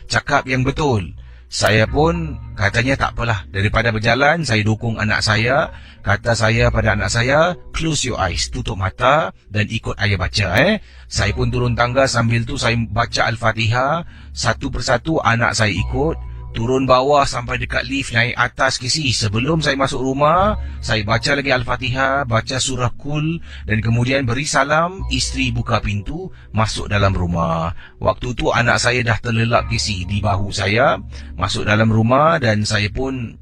Cakap yang betul. Saya pun katanya tak apalah. Daripada berjalan, saya dukung anak saya. Kata saya pada anak saya, close your eyes, tutup mata dan ikut ayah baca. Saya pun turun tangga, sambil tu saya baca Al-Fatihah. Satu persatu anak saya ikut. Turun bawah sampai dekat lift, naik atas KC. Sebelum saya masuk rumah, saya baca lagi Al-Fatihah, baca surah Kul, dan kemudian beri salam. Isteri buka pintu, masuk dalam rumah. Waktu tu anak saya dah terlelap KC di bahu saya. Masuk dalam rumah dan saya pun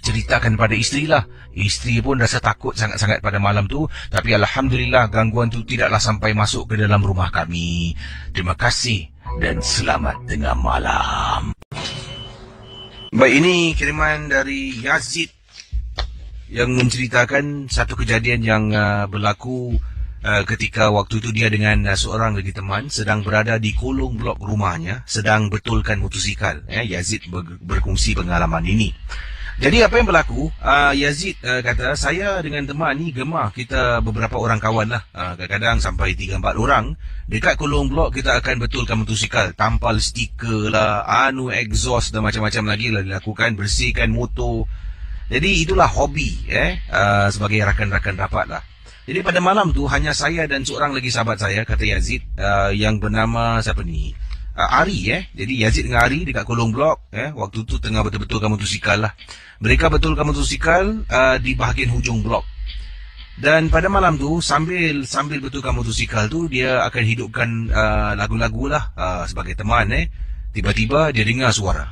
ceritakan pada isteri lah. Isteri pun rasa takut sangat-sangat pada malam tu. Tapi Alhamdulillah gangguan tu tidaklah sampai masuk ke dalam rumah kami. Terima kasih dan selamat tengah malam. Baik, ini kiriman dari Yazid yang menceritakan satu kejadian yang berlaku ketika waktu itu dia dengan seorang lagi teman sedang berada di kolong blok rumahnya, sedang betulkan motosikal. Yazid berkongsi pengalaman ini. Jadi apa yang berlaku, Yazid kata, saya dengan teman ni gemar, kita beberapa orang kawan lah, kadang-kadang sampai 3-4 orang. Dekat kolong blok kita akan betulkan motosikal, tampal stiker lah, exhaust dan macam-macam lagi lah dilakukan, bersihkan motor. Jadi itulah hobi sebagai rakan-rakan rapat lah. Jadi pada malam tu hanya saya dan seorang lagi sahabat saya, kata Yazid, yang bernama siapa ni? Ari. Jadi Yazid dengan Ari dekat kolong blok, waktu tu tengah betul-betulkan motosikal lah. Mereka betulkan motosikal di bahagian hujung blok. Dan pada malam tu sambil betulkan motosikal tu, dia akan hidupkan lagu-lagu lah sebagai teman. Tiba-tiba dia dengar suara.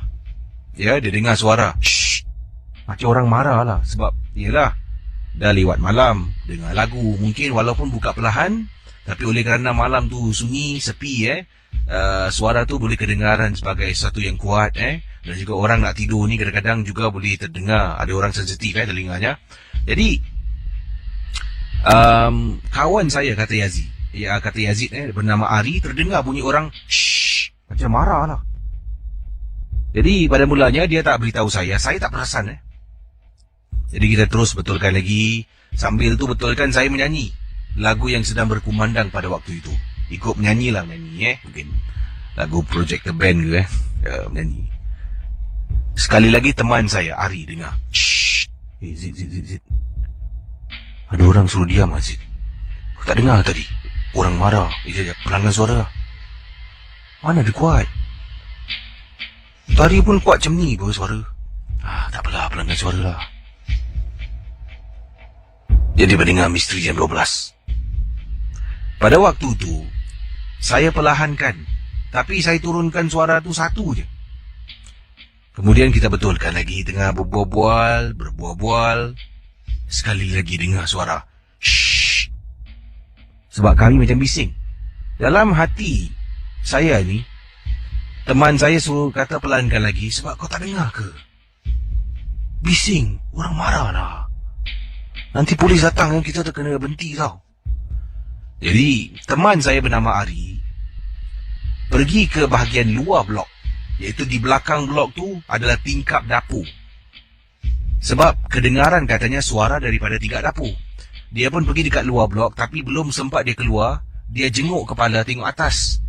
Dia dengar suara. Shh. Macam orang marah lah. Sebab yelah, dah lewat malam, dengar lagu. Mungkin walaupun buka perlahan, tapi oleh kerana malam tu sunyi, sepi, suara tu boleh kedengaran sebagai satu yang kuat. Dan juga orang nak tidur ni kadang-kadang juga boleh terdengar. Ada orang sensitif telinganya. Jadi kawan saya, kata Yazid, bernama Ari, terdengar bunyi orang shh, macam marah lah. Jadi pada mulanya dia tak beritahu saya tak perasan. Jadi kita terus betulkan lagi. Sambil tu betulkan, saya menyanyi. lagu yang sedang berkumandang pada waktu itu. Ikut menyanyi, mungkin lagu Project The Band ke menyanyi. Sekali lagi teman saya Ari dengar. Shh. Zid. Ada orang suruh diam, Zid. Aku tak dengar tadi. Orang marah. Pelanggan suara. Mana dia kuat? Tadi pun kuat macam ni pun suara. Tak apalah, pelanggan suara lah. Jadi berdengar misteri jam 12. Pada waktu tu, saya perlahankan. Tapi saya turunkan suara tu satu je. Kemudian kita betulkan lagi, tengah berbual. Sekali lagi dengar suara. Shh. Sebab kami macam bising. Dalam hati saya ni, teman saya suruh kata perlahankan lagi. Sebab kau tak dengar ke? Bising. Orang marah lah. Nanti polis datang, kita terkena berhenti tau. Jadi, teman saya bernama Ari pergi ke bahagian luar blok, iaitu di belakang blok tu adalah tingkap dapur. Sebab kedengaran katanya suara daripada tingkap dapur. Dia pun pergi dekat luar blok, tapi belum sempat dia keluar, dia jenguk kepala tengok atas.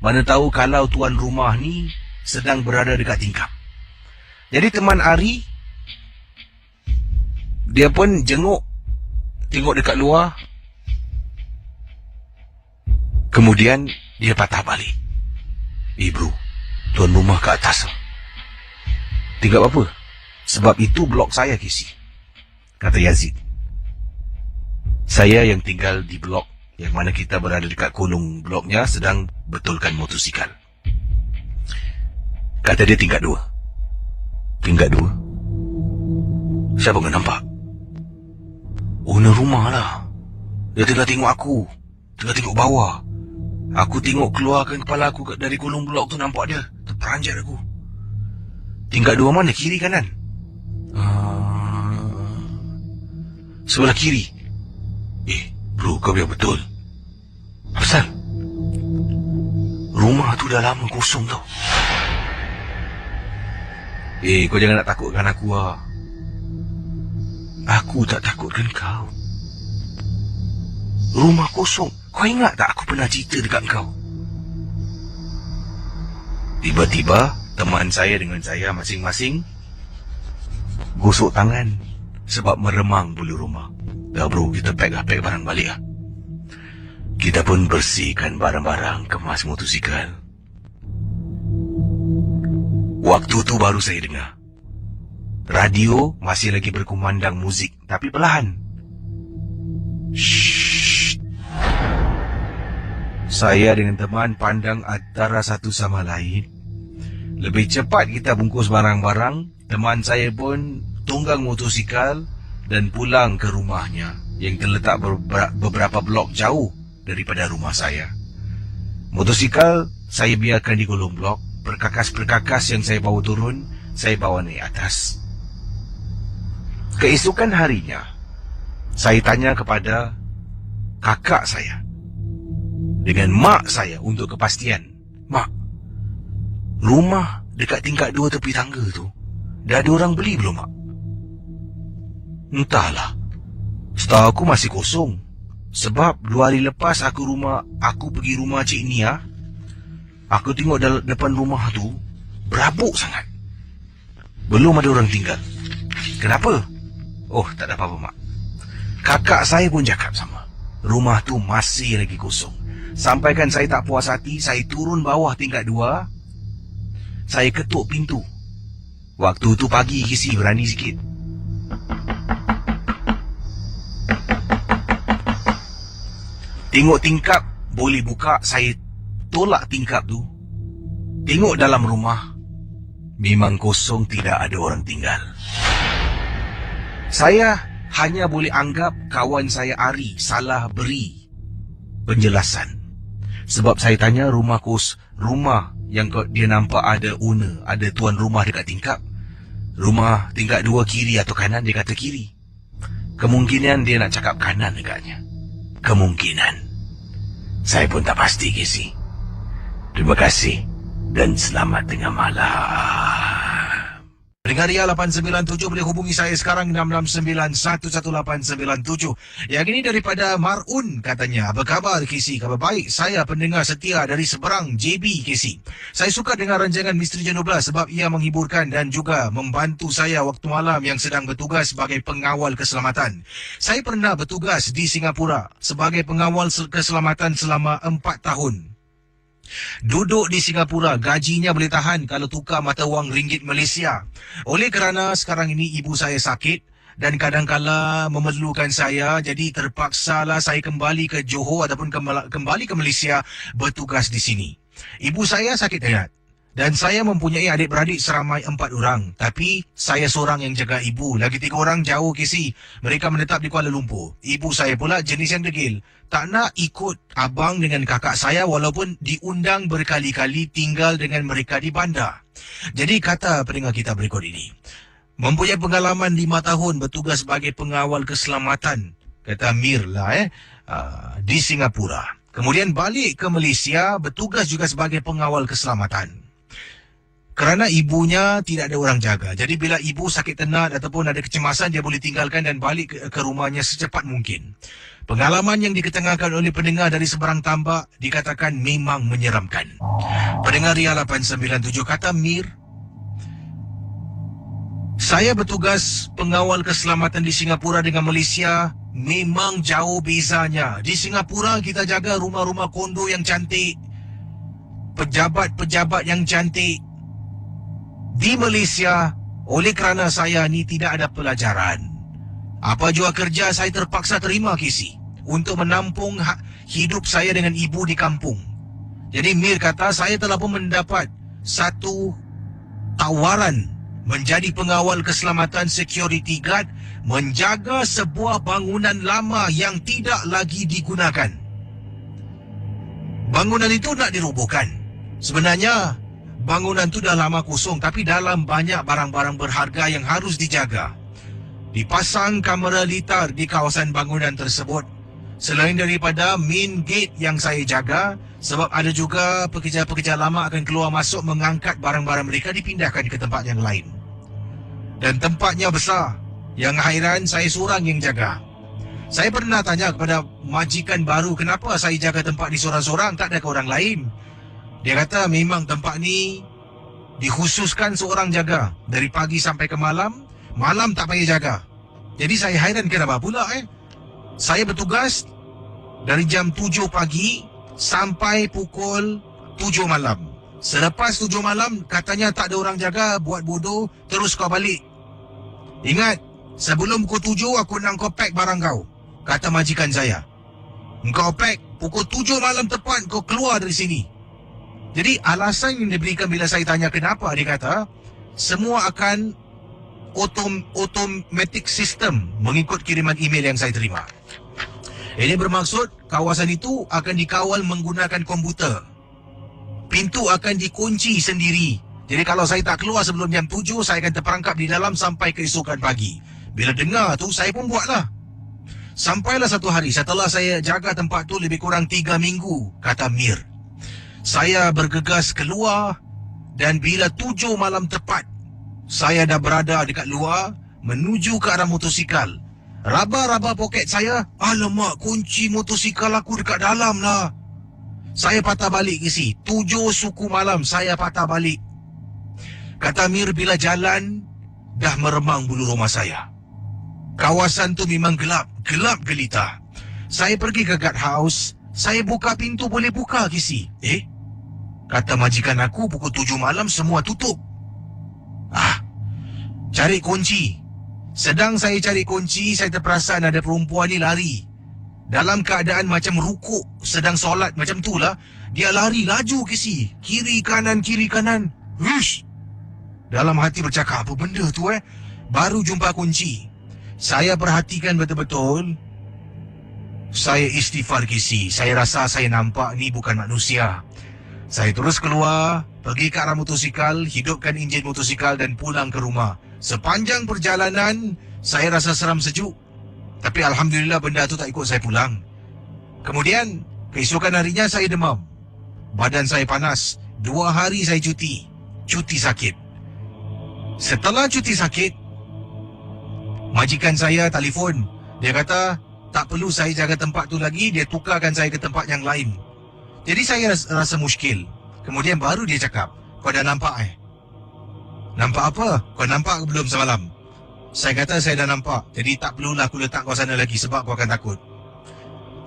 Mana tahu kalau tuan rumah ni sedang berada dekat tingkap. Jadi teman Ari, dia pun tengok dekat luar. Kemudian dia patah balik. Bro, tuan rumah ke atas. Tingkap apa? Sebab itu blok saya, Casey, kata Yazid. Saya yang tinggal di blok yang mana kita berada dekat kolong bloknya sedang betulkan motosikal. Kata dia tingkat 2. Tingkat 2? Siapa kau nampak? Owner rumah lah. Dia tengah tengok aku, tengah tengok bawah. Aku tengok keluarkan kepala aku dari kolong blok tu, nampak dia. Terperanjat aku. Tingkat 2 mana? Kiri kanan? Sebelah kiri. Bro, kau biar betul. Apasal? Rumah tu dah lama kosong tau. Kau jangan nak takutkan aku lah. Aku tak takutkan kau. Rumah kosong. Kau ingat tak aku pernah cerita dekat kau? Tiba-tiba, teman saya dengan saya masing-masing gosok tangan sebab meremang bulu rumah. Dah bro, kita pack barang balik lah. Kita pun bersihkan barang-barang, kemas motosikal. Waktu tu baru saya dengar. Radio masih lagi berkumandang muzik, tapi perlahan. Shhh. Saya dengan teman pandang antara satu sama lain. Lebih cepat kita bungkus barang-barang, teman saya pun tunggang motosikal dan pulang ke rumahnya yang terletak beberapa blok jauh daripada rumah saya. Motosikal saya biarkan di kolong blok, perkakas-perkakas yang saya bawa turun, saya bawa naik atas. Keesokan harinya, saya tanya kepada kakak saya dengan mak saya untuk kepastian. Mak, rumah dekat tingkat 2 tepi tangga tu, dah ada orang beli belum, Mak? Entahlah. Setahu aku masih kosong. Sebab 2 hari lepas aku pergi rumah Cik Nia, aku tengok depan rumah tu berabuk sangat. Belum ada orang tinggal. Kenapa? Oh, tak ada apa-apa, Mak. Kakak saya pun cakap sama. Rumah tu masih lagi kosong. Sampaikan saya tak puas hati, saya turun bawah tingkat 2. Saya ketuk pintu. Waktu tu pagi, Kisi berani sikit. Tengok tingkap boleh buka, saya tolak tingkap tu. Tengok dalam rumah, memang kosong, tidak ada orang tinggal. Saya hanya boleh anggap kawan saya Ari salah beri penjelasan. Sebab saya tanya rumah yang dia nampak ada owner, ada tuan rumah dekat tingkap. Rumah tingkat 2 kiri atau kanan, dia kata kiri. Kemungkinan dia nak cakap kanan agaknya. Kemungkinan. Saya pun tak pasti, Casey. Terima kasih dan selamat tengah malam. Pendengar Ria 897 boleh hubungi saya sekarang 669-11897. Yang ini daripada Marun katanya. Apa khabar KC? Khabar baik. Saya pendengar setia dari seberang JB KC. Saya suka dengar rancangan Misteri Jam 12 sebab ia menghiburkan dan juga membantu saya waktu malam yang sedang bertugas sebagai pengawal keselamatan. Saya pernah bertugas di Singapura sebagai pengawal keselamatan selama 4 tahun. Duduk di Singapura, gajinya boleh tahan kalau tukar mata wang ringgit Malaysia. Oleh kerana sekarang ini ibu saya sakit dan kadang-kala memerlukan saya, jadi terpaksalah saya kembali ke Johor ataupun kembali ke Malaysia bertugas di sini. Ibu saya sakit hayat dan saya mempunyai adik-beradik seramai 4 orang. Tapi saya seorang yang jaga ibu. Lagi 3 orang jauh KC. Mereka menetap di Kuala Lumpur. Ibu saya pula jenis yang degil. Tak nak ikut abang dengan kakak saya walaupun diundang berkali-kali tinggal dengan mereka di bandar. Jadi kata pendengar kita berikut ini. Mempunyai pengalaman 5 tahun bertugas sebagai pengawal keselamatan. Kata Mir lah di Singapura. Kemudian balik ke Malaysia bertugas juga sebagai pengawal keselamatan. Kerana ibunya tidak ada orang jaga. Jadi bila ibu sakit tenat ataupun ada kecemasan, dia boleh tinggalkan dan balik ke rumahnya secepat mungkin. Pengalaman yang diketengahkan oleh pendengar dari seberang tambak dikatakan memang menyeramkan. Pendengar Ria 897 kata Mir, saya bertugas pengawal keselamatan di Singapura dengan Malaysia memang jauh bezanya. Di Singapura kita jaga rumah-rumah kondo yang cantik, pejabat-pejabat yang cantik. Di Malaysia, oleh kerana saya ni tidak ada pelajaran, apa jua kerja saya terpaksa terima KC untuk menampung hidup saya dengan ibu di kampung. Jadi Mir kata saya telah pun mendapat satu tawaran menjadi pengawal keselamatan security guard menjaga sebuah bangunan lama yang tidak lagi digunakan. Bangunan itu nak dirobohkan. Sebenarnya bangunan tu dah lama kosong tapi dalam banyak barang-barang berharga yang harus dijaga. Dipasang kamera litar di kawasan bangunan tersebut. Selain daripada main gate yang saya jaga, sebab ada juga pekerja-pekerja lama akan keluar masuk mengangkat barang-barang mereka dipindahkan ke tempat yang lain. Dan tempatnya besar. Yang hairan saya seorang yang jaga. Saya pernah tanya kepada majikan baru kenapa saya jaga tempat ni seorang-seorang, tak ada ke orang lain. Dia kata memang tempat ni dikhususkan seorang jaga. Dari pagi sampai ke malam, malam tak payah jaga. Jadi saya hairan kenapa pula saya bertugas dari jam 7 pagi sampai pukul 7 malam. Selepas 7 malam katanya tak ada orang jaga, buat bodoh, terus kau balik. Ingat, sebelum pukul 7 aku nak kau pack barang kau, kata majikan saya. Engkau pack, pukul 7 malam tepat kau keluar dari sini. Jadi alasan yang diberikan bila saya tanya kenapa, dia kata semua akan automatic system mengikut kiriman email yang saya terima. Ini bermaksud kawasan itu akan dikawal menggunakan komputer. Pintu akan dikunci sendiri. Jadi kalau saya tak keluar sebelum jam 7, saya akan terperangkap di dalam sampai keesokan pagi. Bila dengar tu, saya pun buatlah. Sampailah satu hari setelah saya jaga tempat tu lebih kurang 3 minggu, kata Mir. Saya bergegas keluar dan bila 7 malam tepat, saya dah berada dekat luar menuju ke arah motosikal. Raba-raba poket saya, alamak, kunci motosikal aku dekat dalam lah. Saya patah balik KC. 7 suku malam saya patah balik. Kata Mir bila jalan, dah meremang bulu rumah saya. Kawasan tu memang gelap gelita. Saya pergi ke guard house, saya buka pintu boleh buka KC. Kata majikan aku pukul 7 malam semua tutup. Cari kunci. Sedang saya cari kunci, saya terperasan ada perempuan ni lari. Dalam keadaan macam rukuk, sedang solat macam tu lah. Dia lari laju KC. Kiri kanan. Hush! Dalam hati bercakap, apa benda tu Baru jumpa kunci. Saya perhatikan betul-betul. Saya istighfar KC. Saya rasa saya nampak ni bukan manusia. Saya terus keluar, pergi ke arah motosikal, hidupkan enjin motosikal dan pulang ke rumah. Sepanjang perjalanan, saya rasa seram sejuk. Tapi Alhamdulillah benda tu tak ikut saya pulang. Kemudian, keesokan harinya saya demam. Badan saya panas. 2 hari saya cuti sakit. Setelah cuti sakit, majikan saya telefon. Dia kata, tak perlu saya jaga tempat tu lagi, dia tukarkan saya ke tempat yang lain. Jadi saya rasa muskil. Kemudian baru dia cakap, kau dah nampak Nampak apa? Kau nampak ke belum semalam? Saya kata saya dah nampak. Jadi tak perlulah aku letak kau sana lagi sebab kau akan takut.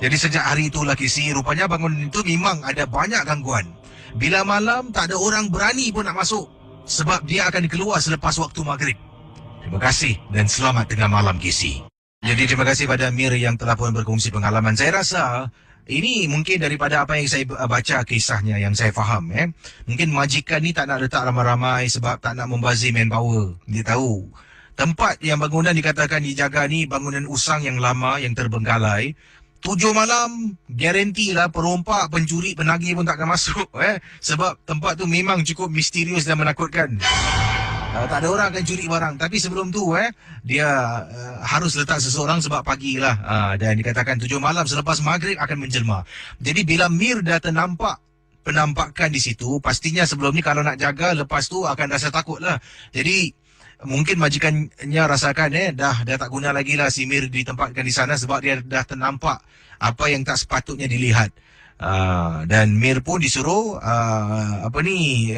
Jadi sejak hari itulah Casey, rupanya bangunan itu memang ada banyak gangguan. Bila malam tak ada orang berani pun nak masuk. Sebab dia akan keluar selepas waktu maghrib. Terima kasih dan selamat tengah malam Casey. Jadi terima kasih pada Mir yang telah pun berkongsi pengalaman. Saya rasa ini mungkin daripada apa yang saya baca kisahnya yang saya faham. Mungkin majikan ni tak nak letak ramai-ramai sebab tak nak membazir manpower. Dia tahu. Tempat yang bangunan dikatakan dijaga ni bangunan usang yang lama yang terbengkalai. 7 malam, garantilah perompak, pencuri, penagih pun takkan masuk. Sebab tempat tu memang cukup misterius dan menakutkan. Tak ada orang akan curi barang. Tapi sebelum tu, dia harus letak seseorang sebab pagilah. Dan dikatakan 7 malam selepas maghrib akan menjelma. Jadi bila Mir dah ternampak penampakan di situ, pastinya sebelum ni kalau nak jaga, lepas tu akan rasa takut lah. Jadi mungkin majikannya rasakan dah tak guna lagi lah si Mir ditempatkan di sana sebab dia dah ternampak apa yang tak sepatutnya dilihat. Dan Mir pun disuruh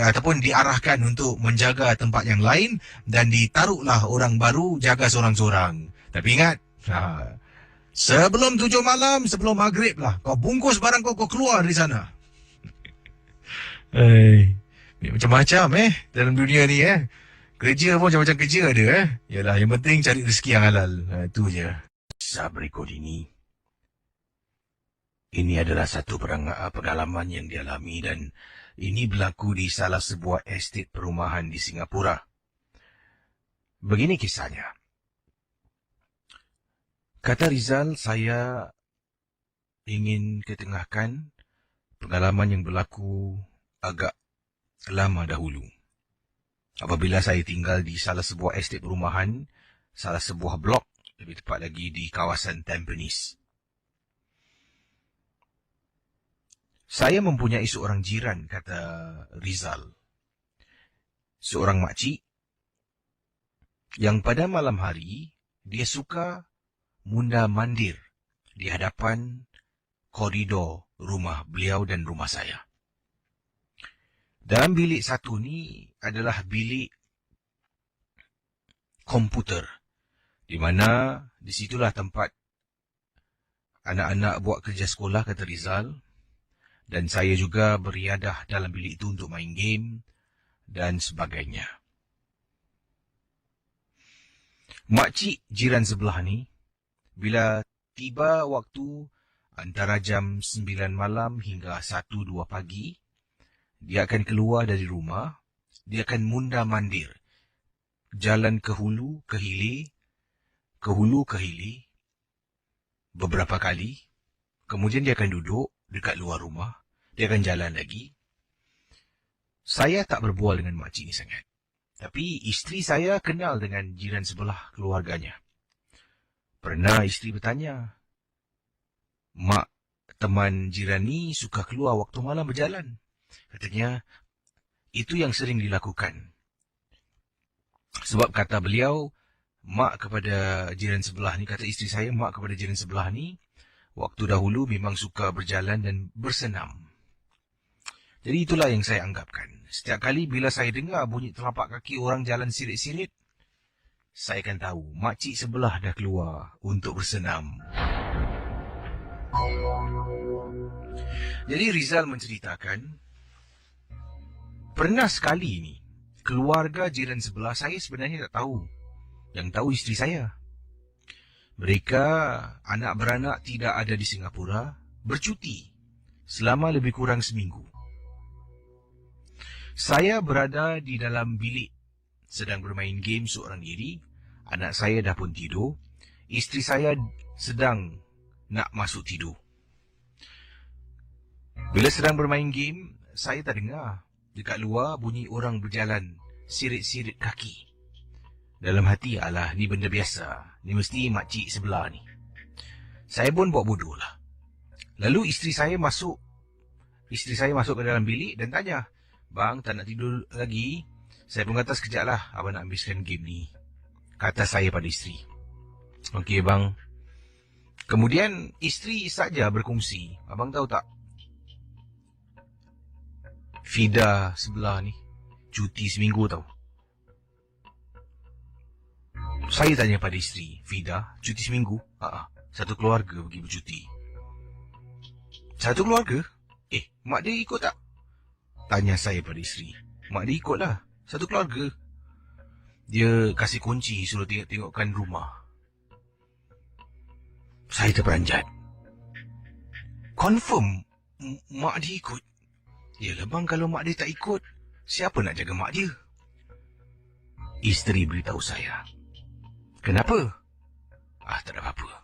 ataupun diarahkan untuk menjaga tempat yang lain dan ditaruhlah orang baru jaga seorang-seorang. Tapi ingat, sebelum 7 malam, sebelum maghrib lah, kau bungkus barang kau keluar dari sana. Macam-macam dalam dunia ni Kerja pun macam-macam kerja ada Yalah, yang penting cari rezeki yang halal. Itu je. Kisah berikut ini adalah satu pengalaman yang dialami dan ini berlaku di salah sebuah estet perumahan di Singapura. Begini kisahnya. Kata Rizal, saya ingin ketengahkan pengalaman yang berlaku agak lama dahulu. Apabila saya tinggal di salah sebuah estet perumahan, salah sebuah blok, lebih tepat lagi di kawasan Tampines. Saya mempunyai seorang jiran, kata Rizal. Seorang makcik yang pada malam hari, dia suka munda-mandir di hadapan koridor rumah beliau dan rumah saya. Dalam bilik satu ni adalah bilik komputer, di mana disitulah tempat anak-anak buat kerja sekolah, kata Rizal. Dan saya juga beriadah dalam bilik itu untuk main game dan sebagainya. Makcik jiran sebelah ni, bila tiba waktu antara jam 9 malam hingga 1-2 pagi, dia akan keluar dari rumah, dia akan munda-mandir. Jalan ke hulu, ke hilir, beberapa kali. Kemudian dia akan duduk dekat luar rumah, dia akan jalan lagi. Saya tak berbual dengan makcik ni sangat. Tapi isteri saya kenal dengan jiran sebelah keluarganya. Pernah isteri bertanya, "Mak, teman jiran ni suka keluar waktu malam berjalan." Katanya, itu yang sering dilakukan. Sebab kata beliau, mak kepada jiran sebelah ni, kata isteri saya, mak kepada jiran sebelah ni, waktu dahulu memang suka berjalan dan bersenam. Jadi itulah yang saya anggapkan. Setiap kali bila saya dengar bunyi telapak kaki orang jalan sirit-sirit, saya akan tahu makcik sebelah dah keluar untuk bersenam. Jadi Rizal menceritakan, pernah sekali ni, keluarga jiran sebelah saya sebenarnya tak tahu. Yang tahu isteri saya. Mereka, anak beranak tidak ada di Singapura, bercuti selama lebih kurang seminggu. Saya berada di dalam bilik, sedang bermain game seorang diri. Anak saya dah pun tidur. Isteri saya sedang nak masuk tidur. Bila sedang bermain game, saya tak dengar. Dekat luar bunyi orang berjalan, sirit-sirit kaki. Dalam hati, alah, ni benda biasa. Ni mesti makcik sebelah ni. Saya pun buat bodoh lah. Lalu isteri saya masuk ke dalam bilik dan tanya, "Bang, tak nak tidur lagi? Saya pun kata sekejap lah, abang nak habiskan game ni, kata saya pada isteri. Okey bang. Kemudian isteri saja berkongsi, abang tahu tak, Fida sebelah ni cuti seminggu tau. Saya tanya pada isteri, Fida cuti seminggu? Satu keluarga pergi bercuti. Satu keluarga? Mak dia ikut tak? Tanya saya pada isteri. Mak dia ikut lah, satu keluarga. Dia kasih kunci, suruh tengok-tengokkan rumah. Saya terperanjat. Confirm mak dia ikut? Yalah bang, kalau mak dia tak ikut, siapa nak jaga mak dia? Isteri beritahu saya. Kenapa? Tak ada apa-apa.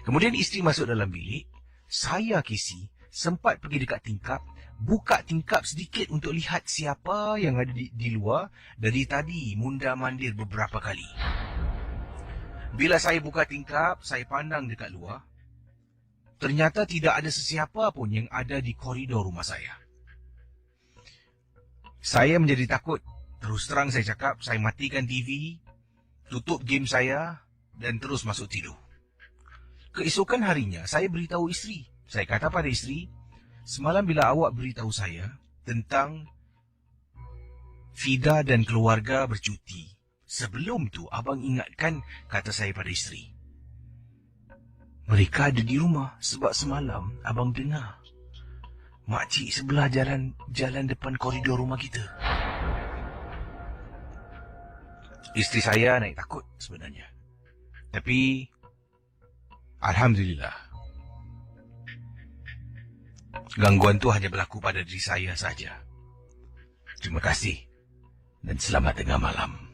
Kemudian isteri masuk dalam bilik. Saya, Casey, sempat pergi dekat tingkap, buka tingkap sedikit untuk lihat siapa yang ada di luar. Dari tadi mundar-mandir beberapa kali. Bila saya buka tingkap, saya pandang dekat luar. Ternyata tidak ada sesiapa pun yang ada di koridor rumah saya. Saya menjadi takut. Terus terang saya cakap, saya matikan TV, tutup game saya dan terus masuk tidur. Keesokan harinya, saya beritahu isteri. Saya kata pada isteri, semalam bila awak beritahu saya tentang Fida dan keluarga bercuti, sebelum tu abang ingatkan, kata saya pada isteri, mereka ada di rumah sebab semalam abang dengar makcik sebelah jalan depan koridor rumah kita. Isteri saya naik takut sebenarnya. Tapi alhamdulillah, gangguan tu hanya berlaku pada diri saya saja. Terima kasih dan selamat tengah malam.